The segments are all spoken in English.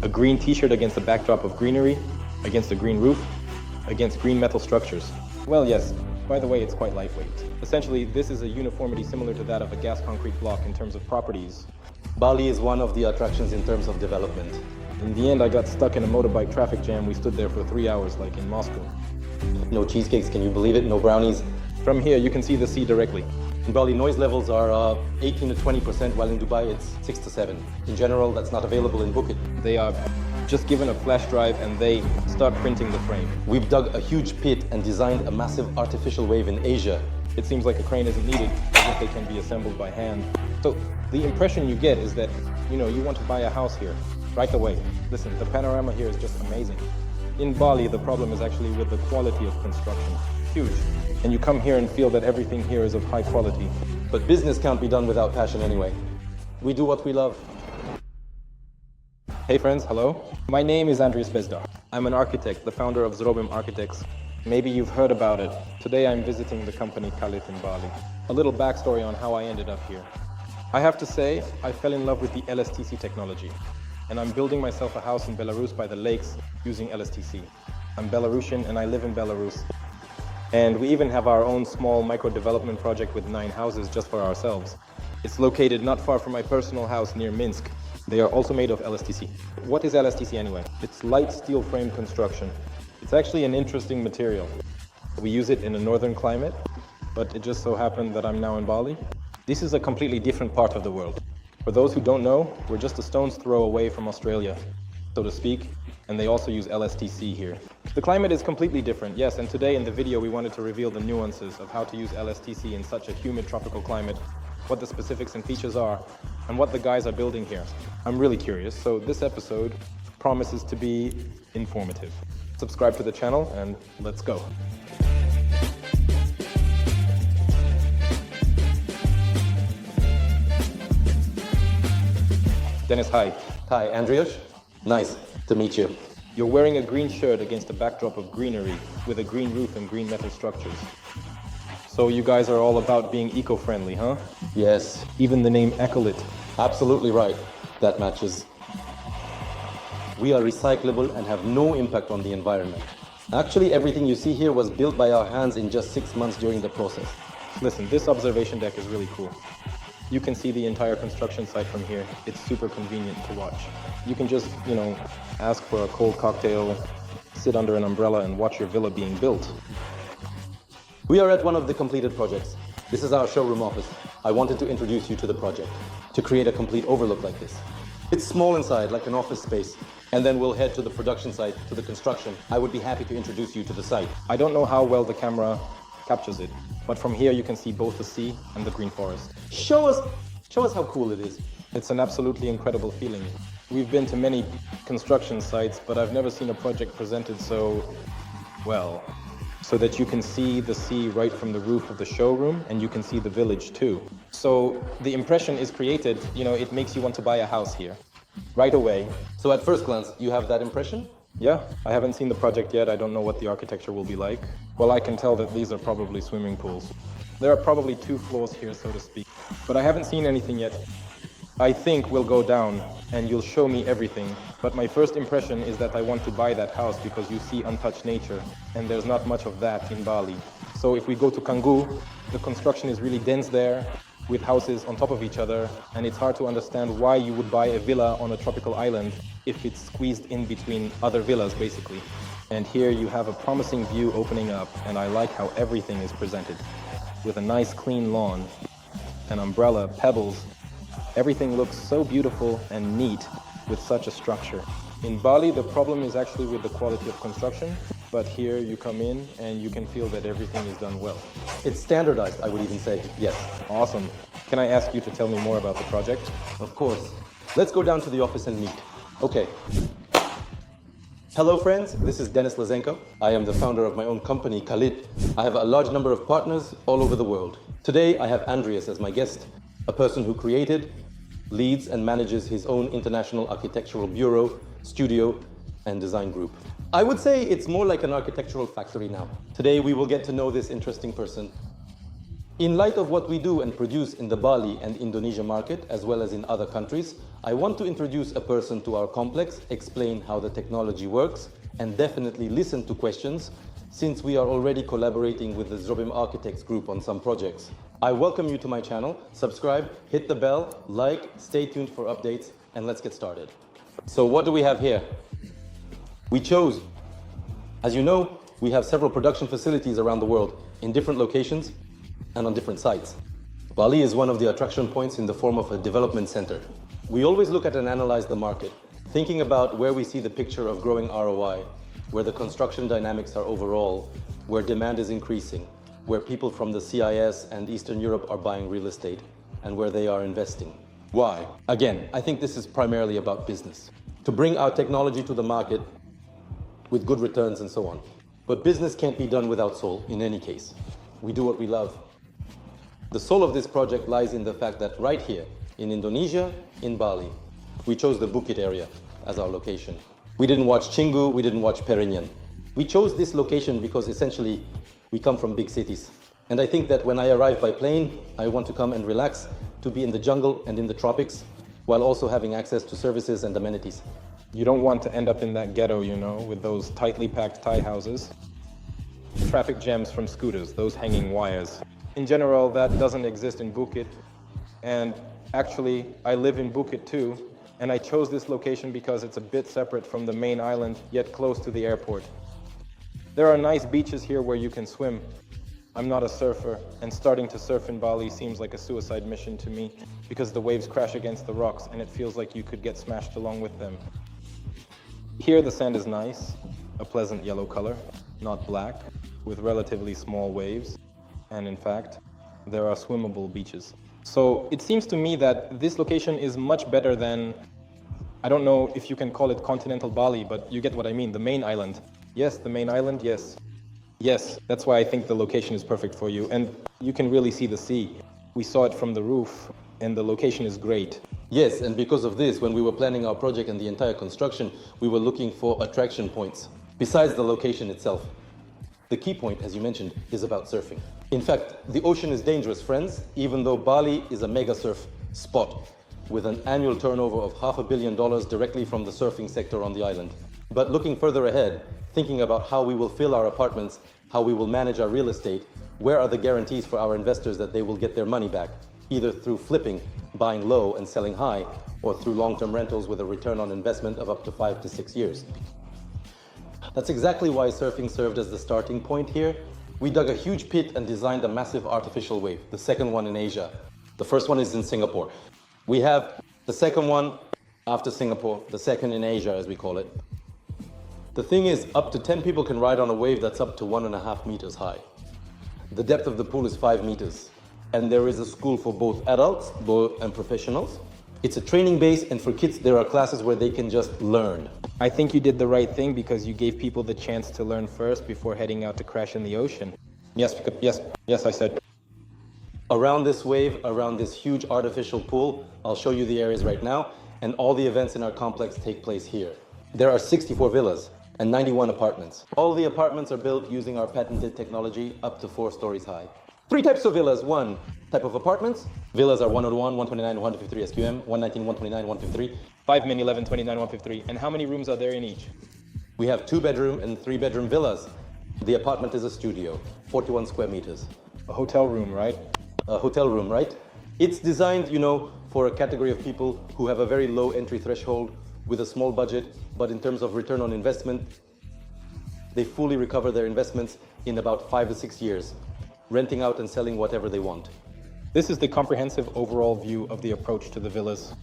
A green t-shirt against a backdrop of greenery, against a green roof, against green metal structures. Well, yes, by the way, it's quite lightweight. Essentially, this is a uniformity similar to that of a gas concrete block in terms of properties. Bali is one of the attractions in terms of development. In the end, I got stuck in a motorbike traffic jam. We stood there for 3 hours, like in Moscow. No cheesecakes, can you believe it? No brownies. From here, you can see the sea directly. In Bali, noise levels are 18 to 20%, while in Dubai, it's 6 to 7. In general, that's not available in Bukit. They are just given a flash drive and they start printing the frame. We've dug a huge pit and designed a massive artificial wave in Asia. It seems like a crane isn't needed, as if they can be assembled by hand. So the impression you get is that, you want to buy a house here right away. Listen, the panorama here is just amazing. In Bali, the problem is actually with the quality of construction. Huge. And you come here and feel that everything here is of high quality. But business can't be done without passion anyway. We do what we love. Hey friends, hello. My name is Andrus. I'm an architect, the founder of Zrobim Architects. Maybe you've heard about it. Today I'm visiting the company Kalit in Bali. A little backstory on how I ended up here. I have to say, I fell in love with the LSTC technology. And I'm building myself a house in Belarus by the lakes using LSTC. I'm Belarusian and I live in Belarus. And we even have our own small micro-development project with 9 houses just for ourselves. It's located not far from my personal house near Minsk. They are also made of LSTC. What is LSTC anyway? It's light steel frame construction. It's actually an interesting material. We use it in a northern climate, but it just so happened that I'm now in Bali. This is a completely different part of the world. For those who don't know, we're just a stone's throw away from Australia, so to speak, and they also use LSTC here. The climate is completely different, yes, and today in the video we wanted to reveal the nuances of how to use LSTC in such a humid tropical climate, what the specifics and features are, and what the guys are building here. I'm really curious, so this episode promises to be informative. Subscribe to the channel and let's go. Dennis, hi. Hi, Andrus. Nice to meet you. You're wearing a green shirt against a backdrop of greenery with a green roof and green metal structures. So you guys are all about being eco-friendly, huh? Yes. Even the name Accolade. Absolutely right. That matches. We are recyclable and have no impact on the environment. Actually, everything you see here was built by our hands in just 6 months during the process. Listen, this observation deck is really cool. You can see the entire construction site from here. It's super convenient to watch. You can just, ask for a cold cocktail, sit under an umbrella and watch your villa being built. We are at one of the completed projects. This is our showroom office. I wanted to introduce you to the project, to create a complete overlook like this. It's small inside, like an office space, and then we'll head to the production site, to the construction. I would be happy to introduce you to the site. I don't know how well the camera captures it, but from here you can see both the sea and the green forest. Show us how cool it is. It's an absolutely incredible feeling. We've been to many construction sites, but I've never seen a project presented so that you can see the sea right from the roof of the showroom and you can see the village too. So the impression is created, it makes you want to buy a house here right away. So at first glance, you have that impression? Yeah, I haven't seen the project yet. I don't know what the architecture will be like. Well, I can tell that these are probably swimming pools. There are probably 2 floors here, so to speak, but I haven't seen anything yet. I think we'll go down and you'll show me everything. But my first impression is that I want to buy that house because you see untouched nature and there's not much of that in Bali. So if we go to Canggu, the construction is really dense there with houses on top of each other, and it's hard to understand why you would buy a villa on a tropical island if it's squeezed in between other villas basically. And here you have a promising view opening up, and I like how everything is presented with a nice clean lawn, an umbrella, pebbles. Everything looks so beautiful and neat with such a structure. In Bali, the problem is actually with the quality of construction, but here you come in and you can feel that everything is done well. It's standardized, I would even say, yes. Awesome. Can I ask you to tell me more about the project? Of course. Let's go down to the office and meet. Okay. Hello friends, this is Dennis Lazenko. I am the founder of my own company, Kalit. I have a large number of partners all over the world. Today I have Andrus as my guest, a person who created, leads and manages his own international architectural bureau, studio and design group. I would say it's more like an architectural factory now. Today we will get to know this interesting person. In light of what we do and produce in the Bali and Indonesia market, as well as in other countries, I want to introduce a person to our complex, explain how the technology works, and definitely listen to questions, since we are already collaborating with the Zrobim Architects group on some projects. I welcome you to my channel, subscribe, hit the bell, like, stay tuned for updates, and let's get started. So what do we have here? We chose, as you know, we have several production facilities around the world in different locations and on different sites. Bali is one of the attraction points in the form of a development center. We always look at and analyze the market, thinking about where we see the picture of growing ROI, where the construction dynamics are overall, where demand is increasing, where people from the CIS and Eastern Europe are buying real estate, and where they are investing. Why? Again, I think this is primarily about business. To bring our technology to the market with good returns and so on. But business can't be done without soul in any case. We do what we love. The soul of this project lies in the fact that right here, in Indonesia, in Bali, we chose the Bukit area as our location. We didn't watch Chingu, we didn't watch Perennian. We chose this location because essentially we come from big cities. And I think that when I arrive by plane, I want to come and relax, to be in the jungle and in the tropics, while also having access to services and amenities. You don't want to end up in that ghetto, you know, with those tightly packed Thai houses. Traffic jams from scooters, those hanging wires. In general, that doesn't exist in Bukit. And actually, I live in Bukit too. And I chose this location because it's a bit separate from the main island, yet close to the airport. There are nice beaches here where you can swim. I'm not a surfer, and starting to surf in Bali seems like a suicide mission to me because the waves crash against the rocks and it feels like you could get smashed along with them. Here the sand is nice, a pleasant yellow color, not black, with relatively small waves. And in fact, there are swimmable beaches. So it seems to me that this location is much better than, I don't know if you can call it continental Bali, but you get what I mean, the main island. Yes, the main island, yes. Yes, that's why I think the location is perfect for you. And you can really see the sea. We saw it from the roof, and the location is great. Yes, and because of this, when we were planning our project and the entire construction, we were looking for attraction points, besides the location itself. The key point, as you mentioned, is about surfing. In fact, the ocean is dangerous, friends, even though Bali is a mega surf spot with an annual turnover of $500 million directly from the surfing sector on the island. But looking further ahead, thinking about how we will fill our apartments, how we will manage our real estate, where are the guarantees for our investors that they will get their money back, either through flipping, buying low and selling high, or through long-term rentals with a return on investment of up to 5 to 6 years. That's exactly why surfing served as the starting point here. We dug a huge pit and designed a massive artificial wave, the second one in Asia. The first one is in Singapore. We have the second one after Singapore, the second in Asia, as we call it. The thing is, up to 10 people can ride on a wave that's up to 1.5 meters high. The depth of the pool is 5 meters. And there is a school for both adults and professionals. It's a training base, and for kids, there are classes where they can just learn. I think you did the right thing because you gave people the chance to learn first before heading out to crash in the ocean. Yes, I said. Around this wave, around this huge artificial pool, I'll show you the areas right now, and all the events in our complex take place here. There are 64 villas and 91 apartments. All the apartments are built using our patented technology up to 4 stories high. 3 types of villas. 1 type of apartments. Villas are 101, 129, 153 SQM, 119, 129, 153. 5 min, 11, 29, 153. And how many rooms are there in each? We have 2-bedroom and 3-bedroom villas. The apartment is a studio, 41 square meters. A hotel room, right? A hotel room, right? It's designed, you know, for a category of people who have a very low entry threshold with a small budget, but in terms of return on investment, they fully recover their investments in about 5 to 6 years, renting out and selling whatever they want. This is the comprehensive overall view of the approach to the villas.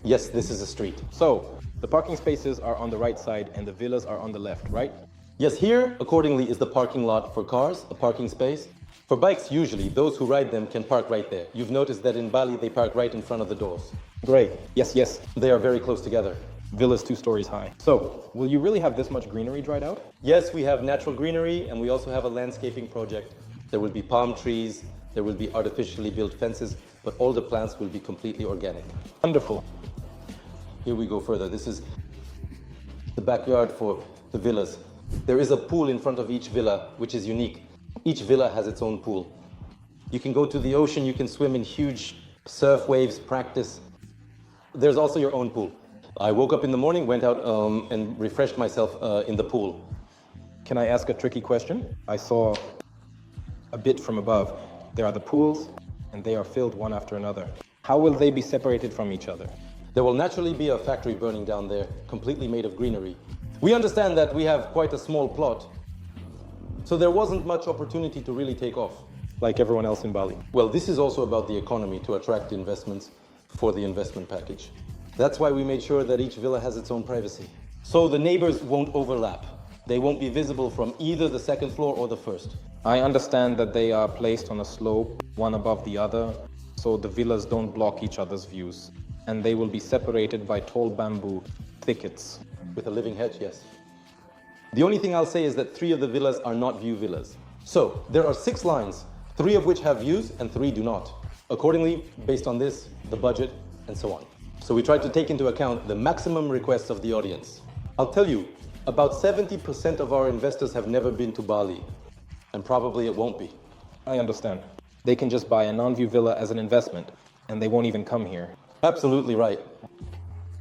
Yes, this is a street. So, the parking spaces are on the right side and the villas are on the left, right? Yes, here, accordingly, is the parking lot for cars, a parking space. For bikes, usually, those who ride them can park right there. You've noticed that in Bali, they park right in front of the doors. Great. Yes. They are very close together. Villa's 2 stories high. So, will you really have this much greenery dried out? Yes, we have natural greenery, and we also have a landscaping project. There will be palm trees, there will be artificially built fences, but all the plants will be completely organic. Wonderful. Here we go further. This is the backyard for the villas. There is a pool in front of each villa, which is unique. Each villa has its own pool. You can go to the ocean, you can swim in huge surf waves, practice. There's also your own pool. I woke up in the morning, went out and refreshed myself in the pool. Can I ask a tricky question? I saw a bit from above. There are the pools, and they are filled one after another. How will they be separated from each other? There will naturally be a factory burning down there, completely made of greenery. We understand that we have quite a small plot, so there wasn't much opportunity to really take off. Like everyone else in Bali. Well, this is also about the economy to attract investments for the investment package. That's why we made sure that each villa has its own privacy. So the neighbors won't overlap. They won't be visible from either the second floor or the first. I understand that they are placed on a slope, one above the other, so the villas don't block each other's views. And they will be separated by tall bamboo thickets. With a living hedge, yes. The only thing I'll say is that 3 of the villas are not view villas. So there are 6 lines, 3 of which have views and 3 do not. Accordingly, based on this, the budget, and so on. So we tried to take into account the maximum requests of the audience. I'll tell you, about 70% of our investors have never been to Bali, and probably it won't be. I understand. They can just buy a non-view villa as an investment, and they won't even come here. Absolutely right.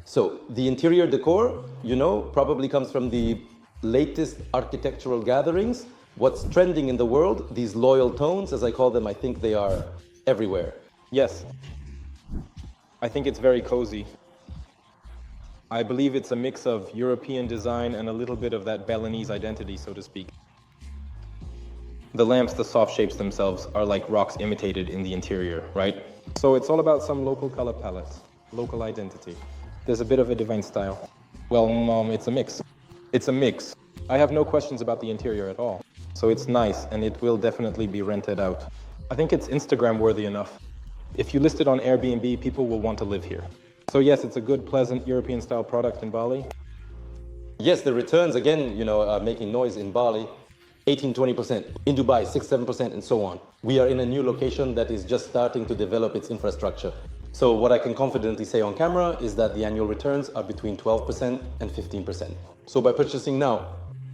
So the interior decor, you know, probably comes from the latest architectural gatherings. What's trending in the world, these loyal tones, as I call them, I think they are everywhere. Yes. I think it's very cozy. I believe it's a mix of European design and a little bit of that Balinese identity, so to speak. The lamps, the soft shapes themselves, are like rocks imitated in the interior, right? So it's all about some local color palettes, local identity. There's a bit of a divine style. Well, it's a mix. It's a mix. I have no questions about the interior at all. So it's nice, and it will definitely be rented out. I think it's Instagram worthy enough. If you list it on Airbnb, people will want to live here. So yes, it's a good, pleasant European style product in Bali. Yes, the returns, again, you know, are making noise in Bali. 18-20%, in Dubai 6-7%, and so on. We are in a new location that is just starting to develop its infrastructure. So what I can confidently say on camera is that the annual returns are between 12% and 15%. So by purchasing now,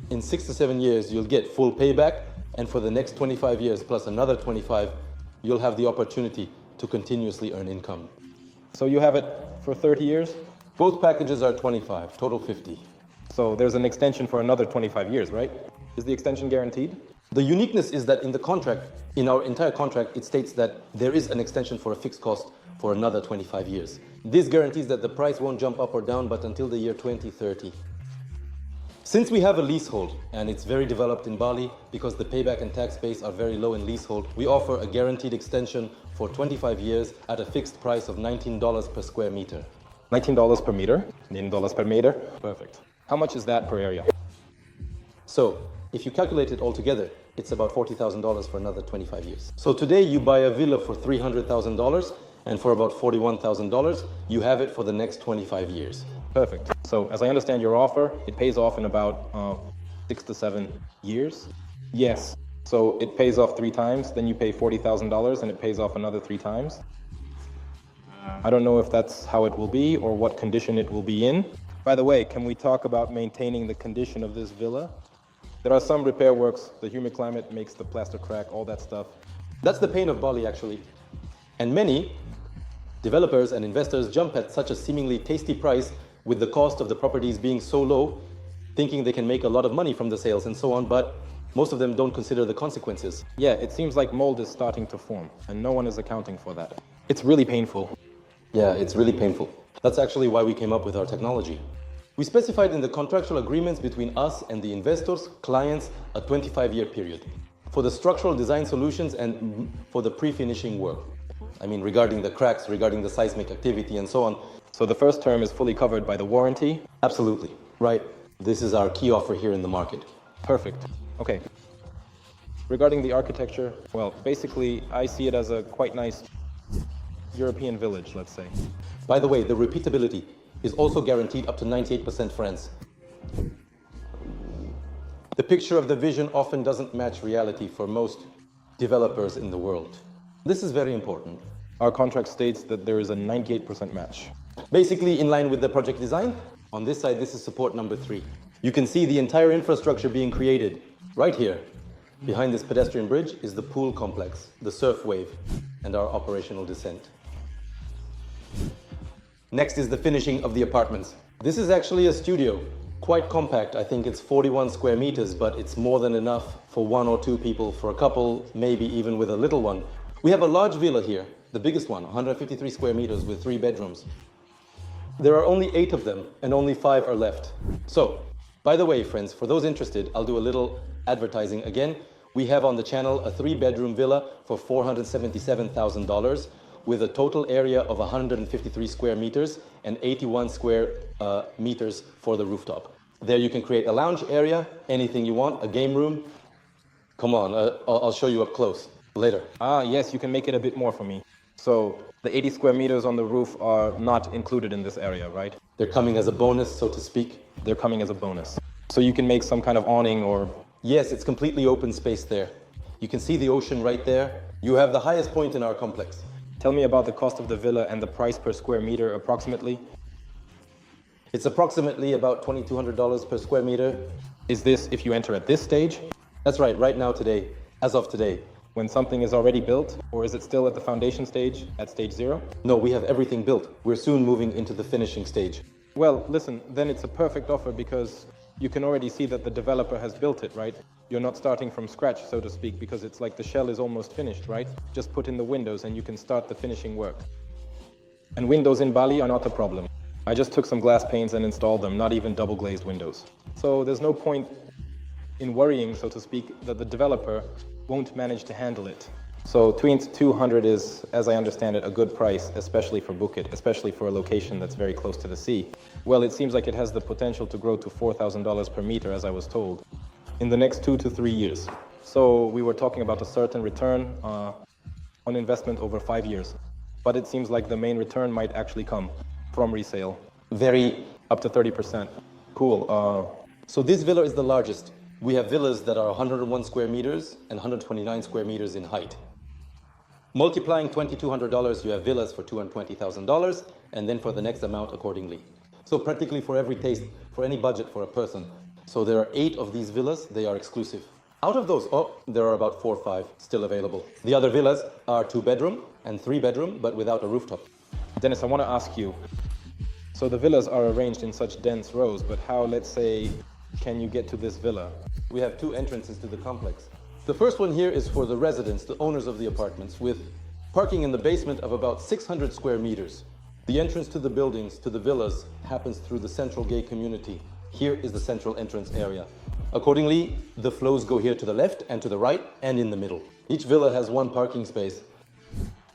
in 6 to 7 years, you'll get full payback, and for the next 25 years plus another 25, you'll have the opportunity to continuously earn income. So you have it for 30 years? Both packages are 25, total 50. So there's an extension for another 25 years, right? Is the extension guaranteed? The uniqueness is that in the contract, in our entire contract, it states that there is an extension for a fixed cost for another 25 years. This guarantees that the price won't jump up or down, but until the year 2030. Since we have a leasehold, and it's very developed in Bali, because the payback and tax base are very low in leasehold, we offer a guaranteed extension for 25 years at a fixed price of $19 per square meter. $19 per meter? $19 per meter? Perfect. How much is that per area? So, if you calculate it all together, it's about $40,000 for another 25 years. So today you buy a villa for $300,000, and for about $41,000, you have it for the next 25 years. Perfect. So as I understand your offer, it pays off in about 6 to 7 years? Yes. So it pays off 3 times, then you pay $40,000 and it pays off another 3 times? I don't know if that's how it will be or what condition it will be in. By the way, can we talk about maintaining the condition of this villa? There are some repair works. The humid climate makes the plaster crack, all that stuff. That's the pain of Bali, actually. And many developers and investors jump at such a seemingly tasty price with the cost of the properties being so low, thinking they can make a lot of money from the sales and so on, but most of them don't consider the consequences. Yeah, it seems like mold is starting to form, and no one is accounting for that. It's really painful. Yeah, it's really painful. That's actually why we came up with our technology. We specified in the contractual agreements between us and the investors, clients, a 25-year period for the structural design solutions and for the pre-finishing work. I mean, regarding the cracks, regarding the seismic activity and so on. So the first term is fully covered by the warranty? Absolutely, right. This is our key offer here in the market. Perfect. Okay. Regarding the architecture, well, basically, I see it as a quite nice European village, let's say. By the way, the repeatability is also guaranteed up to 98% France. The picture of the vision often doesn't match reality for most developers in the world. This is very important. Our contract states that there is a 98% match. Basically, in line with the project design, on this side, this is support number 3. You can see the entire infrastructure being created right here. Behind this pedestrian bridge is the pool complex, the surf wave, and our operational descent. Next is the finishing of the apartments. This is actually a studio, quite compact. I think it's 41 square meters, but it's more than enough for 1 or 2 people, for a couple, maybe even with a little one. We have a large villa here, the biggest one, 153 square meters with 3 bedrooms. There are only 8 of them and only 5 are left. So, by the way, friends, for those interested, I'll do a little advertising again. We have on the channel a 3-bedroom villa for $477,000 with a total area of 153 square meters and 81 square meters for the rooftop. There you can create a lounge area, anything you want, a game room. Come on, I'll show you up close later. Ah, yes, you can make it a bit more for me. So the 80 square meters on the roof are not included in this area, right? They're coming as a bonus, so to speak. They're coming as a bonus. So you can make some kind of awning or... Yes, it's completely open space there. You can see the ocean right there. You have the highest point in our complex. Tell me about the cost of the villa and the price per square meter approximately. It's approximately about $2,200 per square meter. Is this if you enter at this stage? That's right now today, as of today. When something is already built, or is it still at the foundation stage, at stage 0? No, we have everything built. We're soon moving into the finishing stage. Well, listen, then it's a perfect offer because you can already see that the developer has built it, right? You're not starting from scratch, so to speak, because it's like the shell is almost finished, right? Just put in the windows and you can start the finishing work. And windows in Bali are not a problem. I just took some glass panes and installed them, not even double glazed windows. So there's no point in worrying, so to speak, that the developer won't manage to handle it. So 200 is, as I understand it, a good price, especially for Bukit, especially for a location that's very close to the sea. Well, it seems like it has the potential to grow to $4,000 per meter, as I was told, in the next 2 to 3 years. So we were talking about a certain return on investment over 5 years. But it seems like the main return might actually come from resale. Up to 30%. Cool. So this villa is the largest. We have villas that are 101 square meters and 129 square meters in height. Multiplying $2,200, you have villas for $220,000, and then for the next amount accordingly. So practically for every taste, for any budget for a person. So there are 8 of these villas, they are exclusive. Out of those, there are about 4 or 5 still available. The other villas are 2-bedroom and 3-bedroom, but without a rooftop. Dennis, I want to ask you, so the villas are arranged in such dense rows, but how, let's say, can you get to this villa? We have 2 entrances to the complex. The first one here is for the residents, the owners of the apartments, with parking in the basement of about 600 square meters. The entrance to the buildings, to the villas, happens through the central gay community. Here is the central entrance area. Accordingly, the flows go here to the left and to the right and in the middle. Each villa has 1 parking space.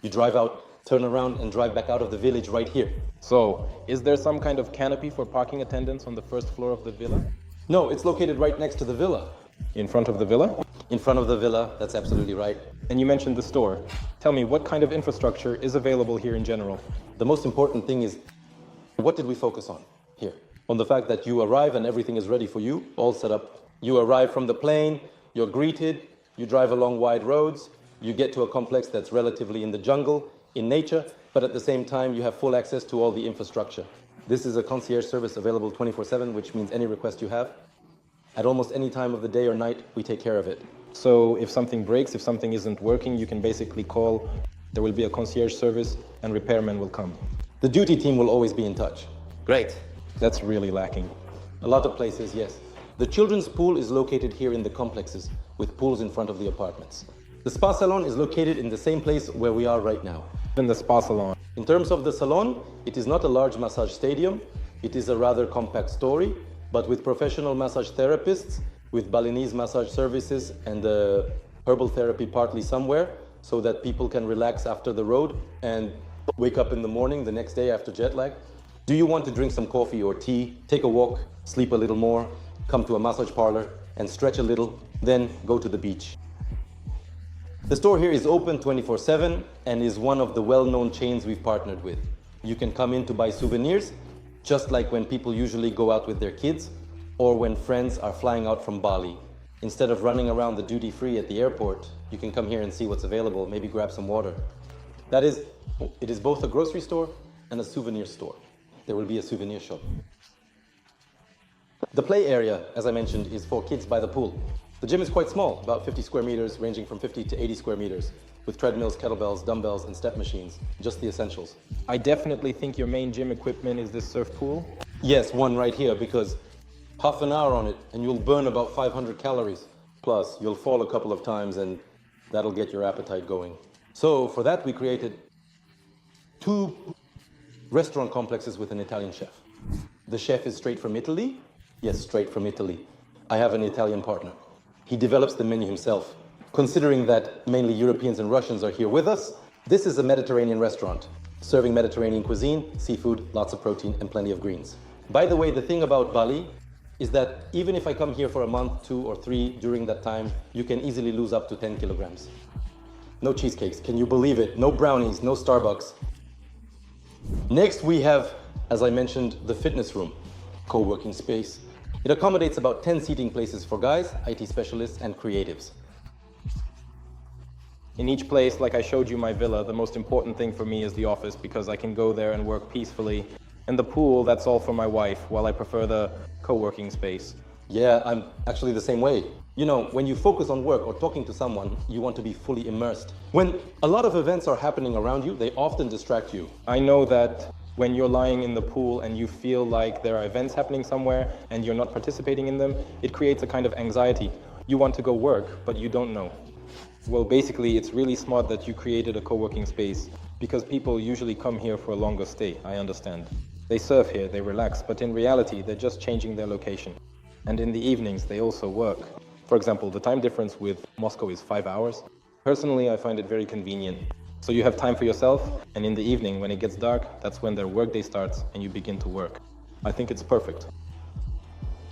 You drive out, turn around and drive back out of the village right here. So, is there some kind of canopy for parking attendants on the first floor of the villa? No, it's located right next to the villa. In front of the villa? In front of the villa, that's absolutely right. And you mentioned the store. Tell me, what kind of infrastructure is available here in general? The most important thing is, what did we focus on here? On the fact that you arrive and everything is ready for you, all set up. You arrive from the plane, you're greeted, you drive along wide roads, you get to a complex that's relatively in the jungle, in nature, but at the same time you have full access to all the infrastructure. This is a concierge service available 24/7, which means any request you have, at almost any time of the day or night, we take care of it. So if something breaks, if something isn't working, you can basically call, there will be a concierge service and repairmen will come. The duty team will always be in touch. Great. That's really lacking. A lot of places, yes. The children's pool is located here in the complexes, with pools in front of the apartments. The spa salon is located in the same place where we are right now. In the spa salon. In terms of the salon, it is not a large massage stadium. It is a rather compact story, but with professional massage therapists, with Balinese massage services and herbal therapy partly somewhere, so that people can relax after the road and wake up in the morning the next day after jet lag. Do you want to drink some coffee or tea, take a walk, sleep a little more, come to a massage parlor and stretch a little, then go to the beach? The store here is open 24/7 and is one of the well-known chains we've partnered with. You can come in to buy souvenirs, just like when people usually go out with their kids or when friends are flying out from Bali. Instead of running around the duty-free at the airport, you can come here and see what's available, maybe grab some water. That is, it is both a grocery store and a souvenir store. There will be a souvenir shop. The play area, as I mentioned, is for kids by the pool. The gym is quite small, about 50 square meters, ranging from 50 to 80 square meters, with treadmills, kettlebells, dumbbells, and step machines, just the essentials. I definitely think your main gym equipment is this surf pool. Yes, one right here, because half an hour on it and you'll burn about 500 calories. Plus, you'll fall a couple of times and that'll get your appetite going. So for that, we created 2 restaurant complexes with an Italian chef. The chef is straight from Italy. Yes, straight from Italy. I have an Italian partner. He develops the menu himself. Considering that mainly Europeans and Russians are here with us, this is a Mediterranean restaurant, serving Mediterranean cuisine, seafood, lots of protein, and plenty of greens. By the way, the thing about Bali is that even if I come here for a month, 2 or 3 during that time, you can easily lose up to 10 kilograms. No cheesecakes, can you believe it? No brownies, no Starbucks. Next, we have, as I mentioned, the fitness room, co-working space. It accommodates about 10 seating places for guys, IT specialists, and creatives. In each place, like I showed you my villa, the most important thing for me is the office because I can go there and work peacefully. And the pool, that's all for my wife, while I prefer the co-working space. Yeah, I'm actually the same way. You know, when you focus on work or talking to someone, you want to be fully immersed. When a lot of events are happening around you, they often distract you. I know that when you're lying in the pool and you feel like there are events happening somewhere and you're not participating in them, it creates a kind of anxiety. You want to go work, but you don't know. Well, basically, it's really smart that you created a co-working space because people usually come here for a longer stay, I understand. They surf here, they relax, but in reality, they're just changing their location. And in the evenings, they also work. For example, the time difference with Moscow is 5 hours. Personally, I find it very convenient. So you have time for yourself, and in the evening, when it gets dark, that's when their workday starts and you begin to work. I think it's perfect.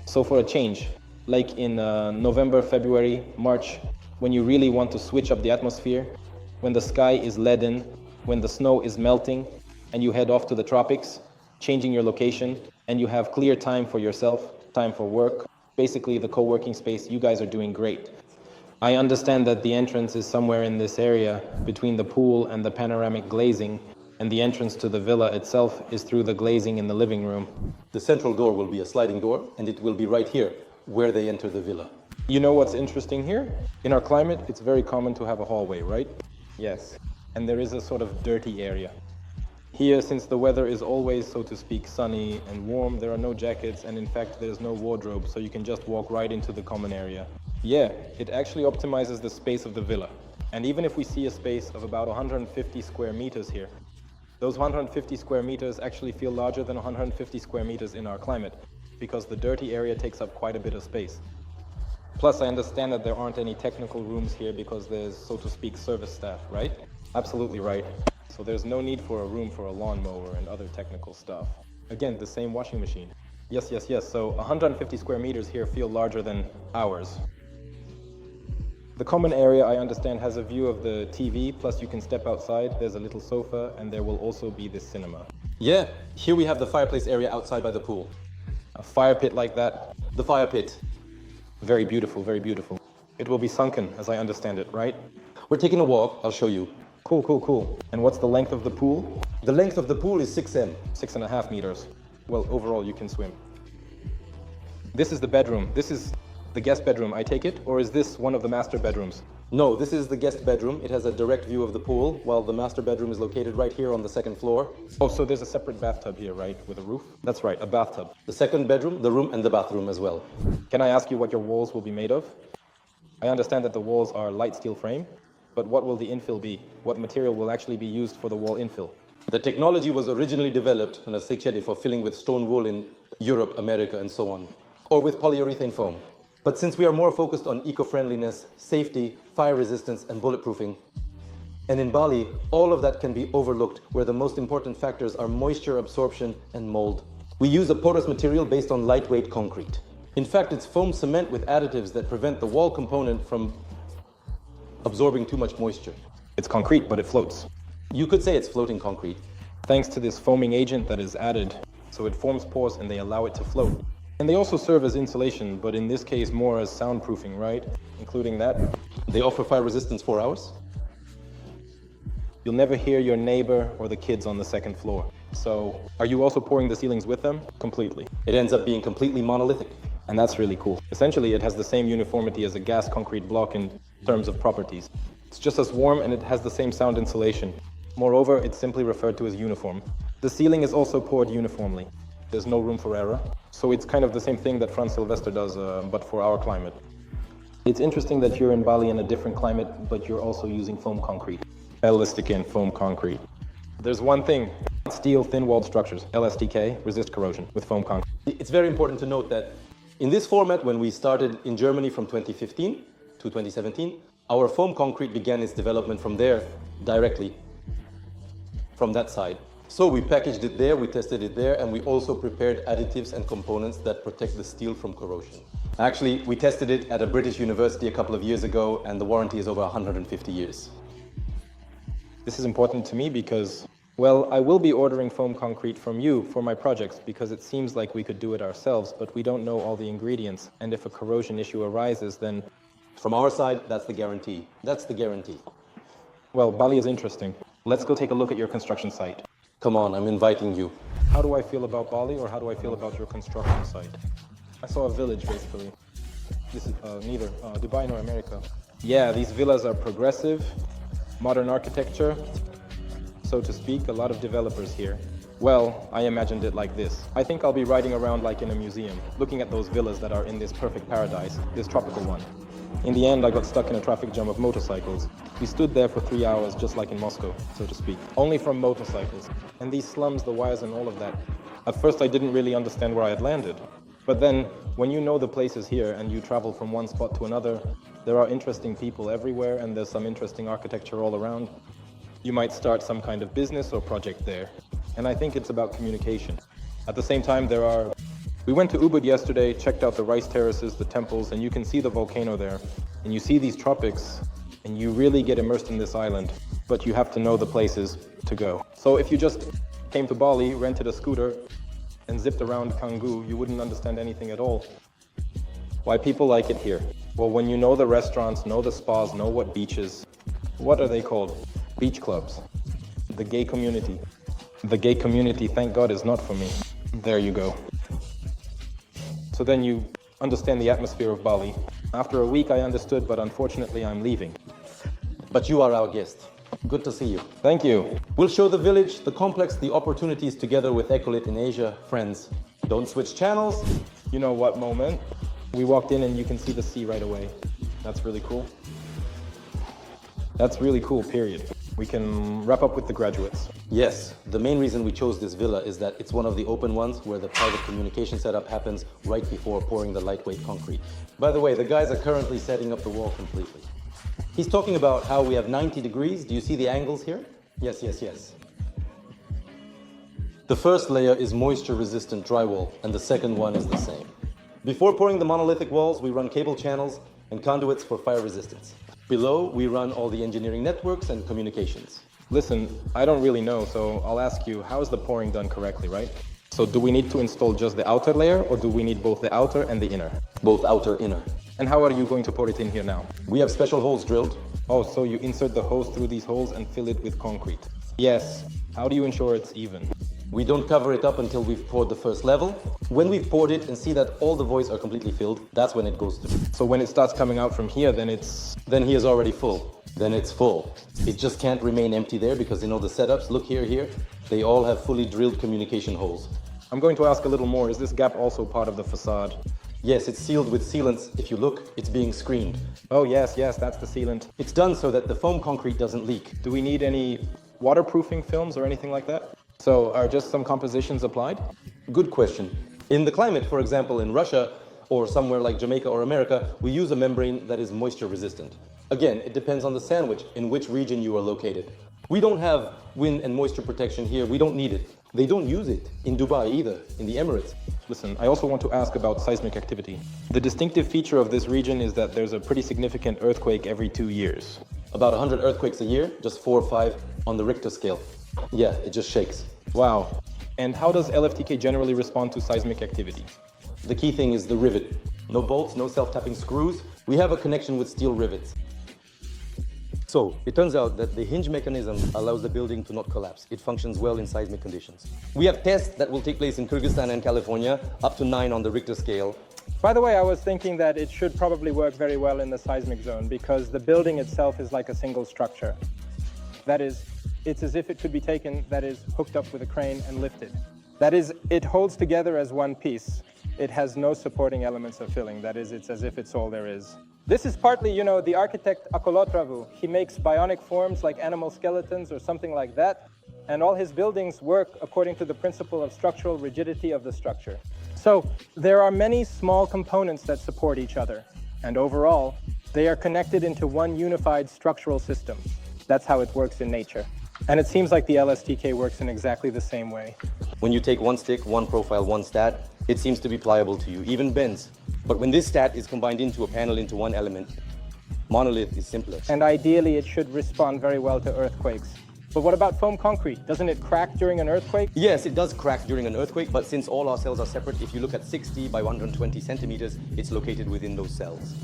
So for a change, like in November, February, March, when you really want to switch up the atmosphere, when the sky is leaden, when the snow is melting, and you head off to the tropics, changing your location, and you have clear time for yourself, time for work, basically the co-working space, you guys are doing great. I understand that the entrance is somewhere in this area between the pool and the panoramic glazing, and the entrance to the villa itself is through the glazing in the living room. The central door will be a sliding door, and it will be right here, where they enter the villa. You know what's interesting here? In our climate, it's very common to have a hallway, right? Yes. And there is a sort of dirty area. Here, since the weather is always, so to speak, sunny and warm, there are no jackets, and in fact, there's no wardrobe, so you can just walk right into the common area. Yeah, it actually optimizes the space of the villa. And even if we see a space of about 150 square meters here, those 150 square meters actually feel larger than 150 square meters in our climate, because the dirty area takes up quite a bit of space. Plus, I understand that there aren't any technical rooms here because there's, so to speak, service staff, right? Absolutely right. So there's no need for a room for a lawnmower and other technical stuff. Again, the same washing machine. Yes. So 150 square meters here feel larger than ours. The common area, I understand, has a view of the TV, plus you can step outside, there's a little sofa, and there will also be this cinema. Yeah, here we have the fireplace area outside by the pool. A fire pit like that. The fire pit. Very beautiful, very beautiful. It will be sunken, as I understand it, right? We're taking a walk, I'll show you. Cool. And what's the length of the pool? The length of the pool is 6 m. 6.5 meters. Well, overall, you can swim. This is the bedroom. This is the guest bedroom, I take it? Or is this one of the master bedrooms? No, this is the guest bedroom. It has a direct view of the pool, while the master bedroom is located right here on the 2nd floor. Oh, so there's a separate bathtub here, right? With a roof? That's right, a bathtub. The 2nd bedroom, the room, and the bathroom as well. Can I ask you what your walls will be made of? I understand that the walls are light steel frame, but what will the infill be? What material will actually be used for the wall infill? The technology was originally developed on a sekchedi for filling with stone wool in Europe, America, and so on, or with polyurethane foam. But since we are more focused on eco-friendliness, safety, fire resistance, and bulletproofing, and in Bali, all of that can be overlooked, where the most important factors are moisture absorption and mold. We use a porous material based on lightweight concrete. In fact, it's foam cement with additives that prevent the wall component from absorbing too much moisture. It's concrete, but it floats. You could say it's floating concrete. Thanks to this foaming agent that is added, so it forms pores and they allow it to float. And they also serve as insulation, but in this case more as soundproofing, right? Including that. They offer fire resistance 4 hours. You'll never hear your neighbor or the kids on the 2nd floor. So, are you also pouring the ceilings with them? Completely. It ends up being completely monolithic. And that's really cool. Essentially, it has the same uniformity as a gas concrete block in terms of properties. It's just as warm and it has the same sound insulation. Moreover, it's simply referred to as uniform. The ceiling is also poured uniformly. There's no room for error. So it's kind of the same thing that Franz Sylvester does, but for our climate. It's interesting that you're in Bali in a different climate, but you're also using foam concrete. Elastic foam concrete. There's one thing. Steel thin-walled structures, LSTK, resist corrosion with foam concrete. It's very important to note that in this format, when we started in Germany from 2015 to 2017, our foam concrete began its development from there directly, from that side. So we packaged it there, we tested it there, and we also prepared additives and components that protect the steel from corrosion. Actually, we tested it at a British university a couple of years ago, and the warranty is over 150 years. This is important to me because, well, I will be ordering foam concrete from you for my projects because it seems like we could do it ourselves, but we don't know all the ingredients. And if a corrosion issue arises, then... From our side, that's the guarantee. That's the guarantee. Well, Bali is interesting. Let's go take a look at your construction site. Come on, I'm inviting you. How do I feel about Bali, or how do I feel about your construction site? I saw a village, basically. This is neither Dubai nor America. Yeah, these villas are progressive, modern architecture, so to speak, a lot of developers here. Well, I imagined it like this. I think I'll be riding around like in a museum, looking at those villas that are in this perfect paradise, this tropical one. In the end, I got stuck in a traffic jam of motorcycles. We stood there for 3 hours, just like in Moscow, so to speak. Only from motorcycles. And these slums, the wires and all of that. At first, I didn't really understand where I had landed. But then, when you know the places here and you travel from one spot to another, there are interesting people everywhere and there's some interesting architecture all around. You might start some kind of business or project there. And I think it's about communication. At the same time, we went to Ubud yesterday, checked out the rice terraces, the temples, and you can see the volcano there. And you see these tropics, and you really get immersed in this island. But you have to know the places to go. So if you just came to Bali, rented a scooter, and zipped around Canggu, you wouldn't understand anything at all. Why people like it here? Well, when you know the restaurants, know the spas, know what beaches, what are they called? Beach clubs. The gay community. The gay community, thank God, is not for me. There you go. So then you understand the atmosphere of Bali. After a week I understood, but unfortunately I'm leaving. But you are our guest. Good to see you. Thank you. We'll show the village, the complex, the opportunities together with Ecolit in Asia. Friends, don't switch channels. You know what moment? We walked in and you can see the sea right away. That's really cool. That's really cool, period. We can wrap up with the graduates. Yes, the main reason we chose this villa is that it's one of the open ones where the private communication setup happens right before pouring the lightweight concrete. By the way, the guys are currently setting up the wall completely. He's talking about how we have 90 degrees. Do you see the angles here? Yes, yes, yes. The first layer is moisture-resistant drywall, and the second one is the same. Before pouring the monolithic walls, we run cable channels and conduits for fire resistance. Below, we run all the engineering networks and communications. Listen, I don't really know, so I'll ask you, how is the pouring done correctly, right? So do we need to install just the outer layer, or do we need both the outer and the inner? Both outer, inner. And how are you going to pour it in here now? We have special holes drilled. Oh, so you insert the hose through these holes and fill it with concrete. Yes. How do you ensure it's even? We don't cover it up until we've poured the first level. When we've poured it and see that all the voids are completely filled, that's when it goes through. So when it starts coming out from here, then Then he is already full. Then it's full. It just can't remain empty there because you know the setups, look here, they all have fully drilled communication holes. I'm going to ask a little more. Is this gap also part of the facade? Yes, it's sealed with sealants. If you look, it's being screened. Oh yes, that's the sealant. It's done so that the foam concrete doesn't leak. Do we need any waterproofing films or anything like that? So are just some compositions applied? Good question. In the climate, for example, in Russia or somewhere like Jamaica or America, we use a membrane that is moisture resistant. Again, it depends on the sandwich, in which region you are located. We don't have wind and moisture protection here. We don't need it. They don't use it in Dubai either, in the Emirates. Listen, I also want to ask about seismic activity. The distinctive feature of this region is that there's a pretty significant earthquake every 2 years. About 100 earthquakes a year, just 4 or 5 on the Richter scale. Yeah, it just shakes. Wow. And how does LFTK generally respond to seismic activity? The key thing is the rivet. No bolts, no self-tapping screws. We have a connection with steel rivets. So, it turns out that the hinge mechanism allows the building to not collapse. It functions well in seismic conditions. We have tests that will take place in Kyrgyzstan and California, up to 9 on the Richter scale. By the way, I was thinking that it should probably work very well in the seismic zone because the building itself is like a single structure. That is, it's as if it could be taken, that is, hooked up with a crane and lifted. That is, it holds together as one piece. It has no supporting elements of filling. That is, it's as if it's all there is. This is partly, you know, the architect Akolotravu. He makes bionic forms like animal skeletons or something like that. And all his buildings work according to the principle of structural rigidity of the structure. So there are many small components that support each other. And overall, they are connected into one unified structural system. That's how it works in nature. And it seems like the LSTK works in exactly the same way. When you take one stick, one profile, one stat, it seems to be pliable to you, even bends. But when this stat is combined into a panel into one element, monolith is simpler. And ideally, it should respond very well to earthquakes. But what about foam concrete? Doesn't it crack during an earthquake? Yes, it does crack during an earthquake, but since all our cells are separate, if you look at 60 by 120 centimeters, it's located within those cells.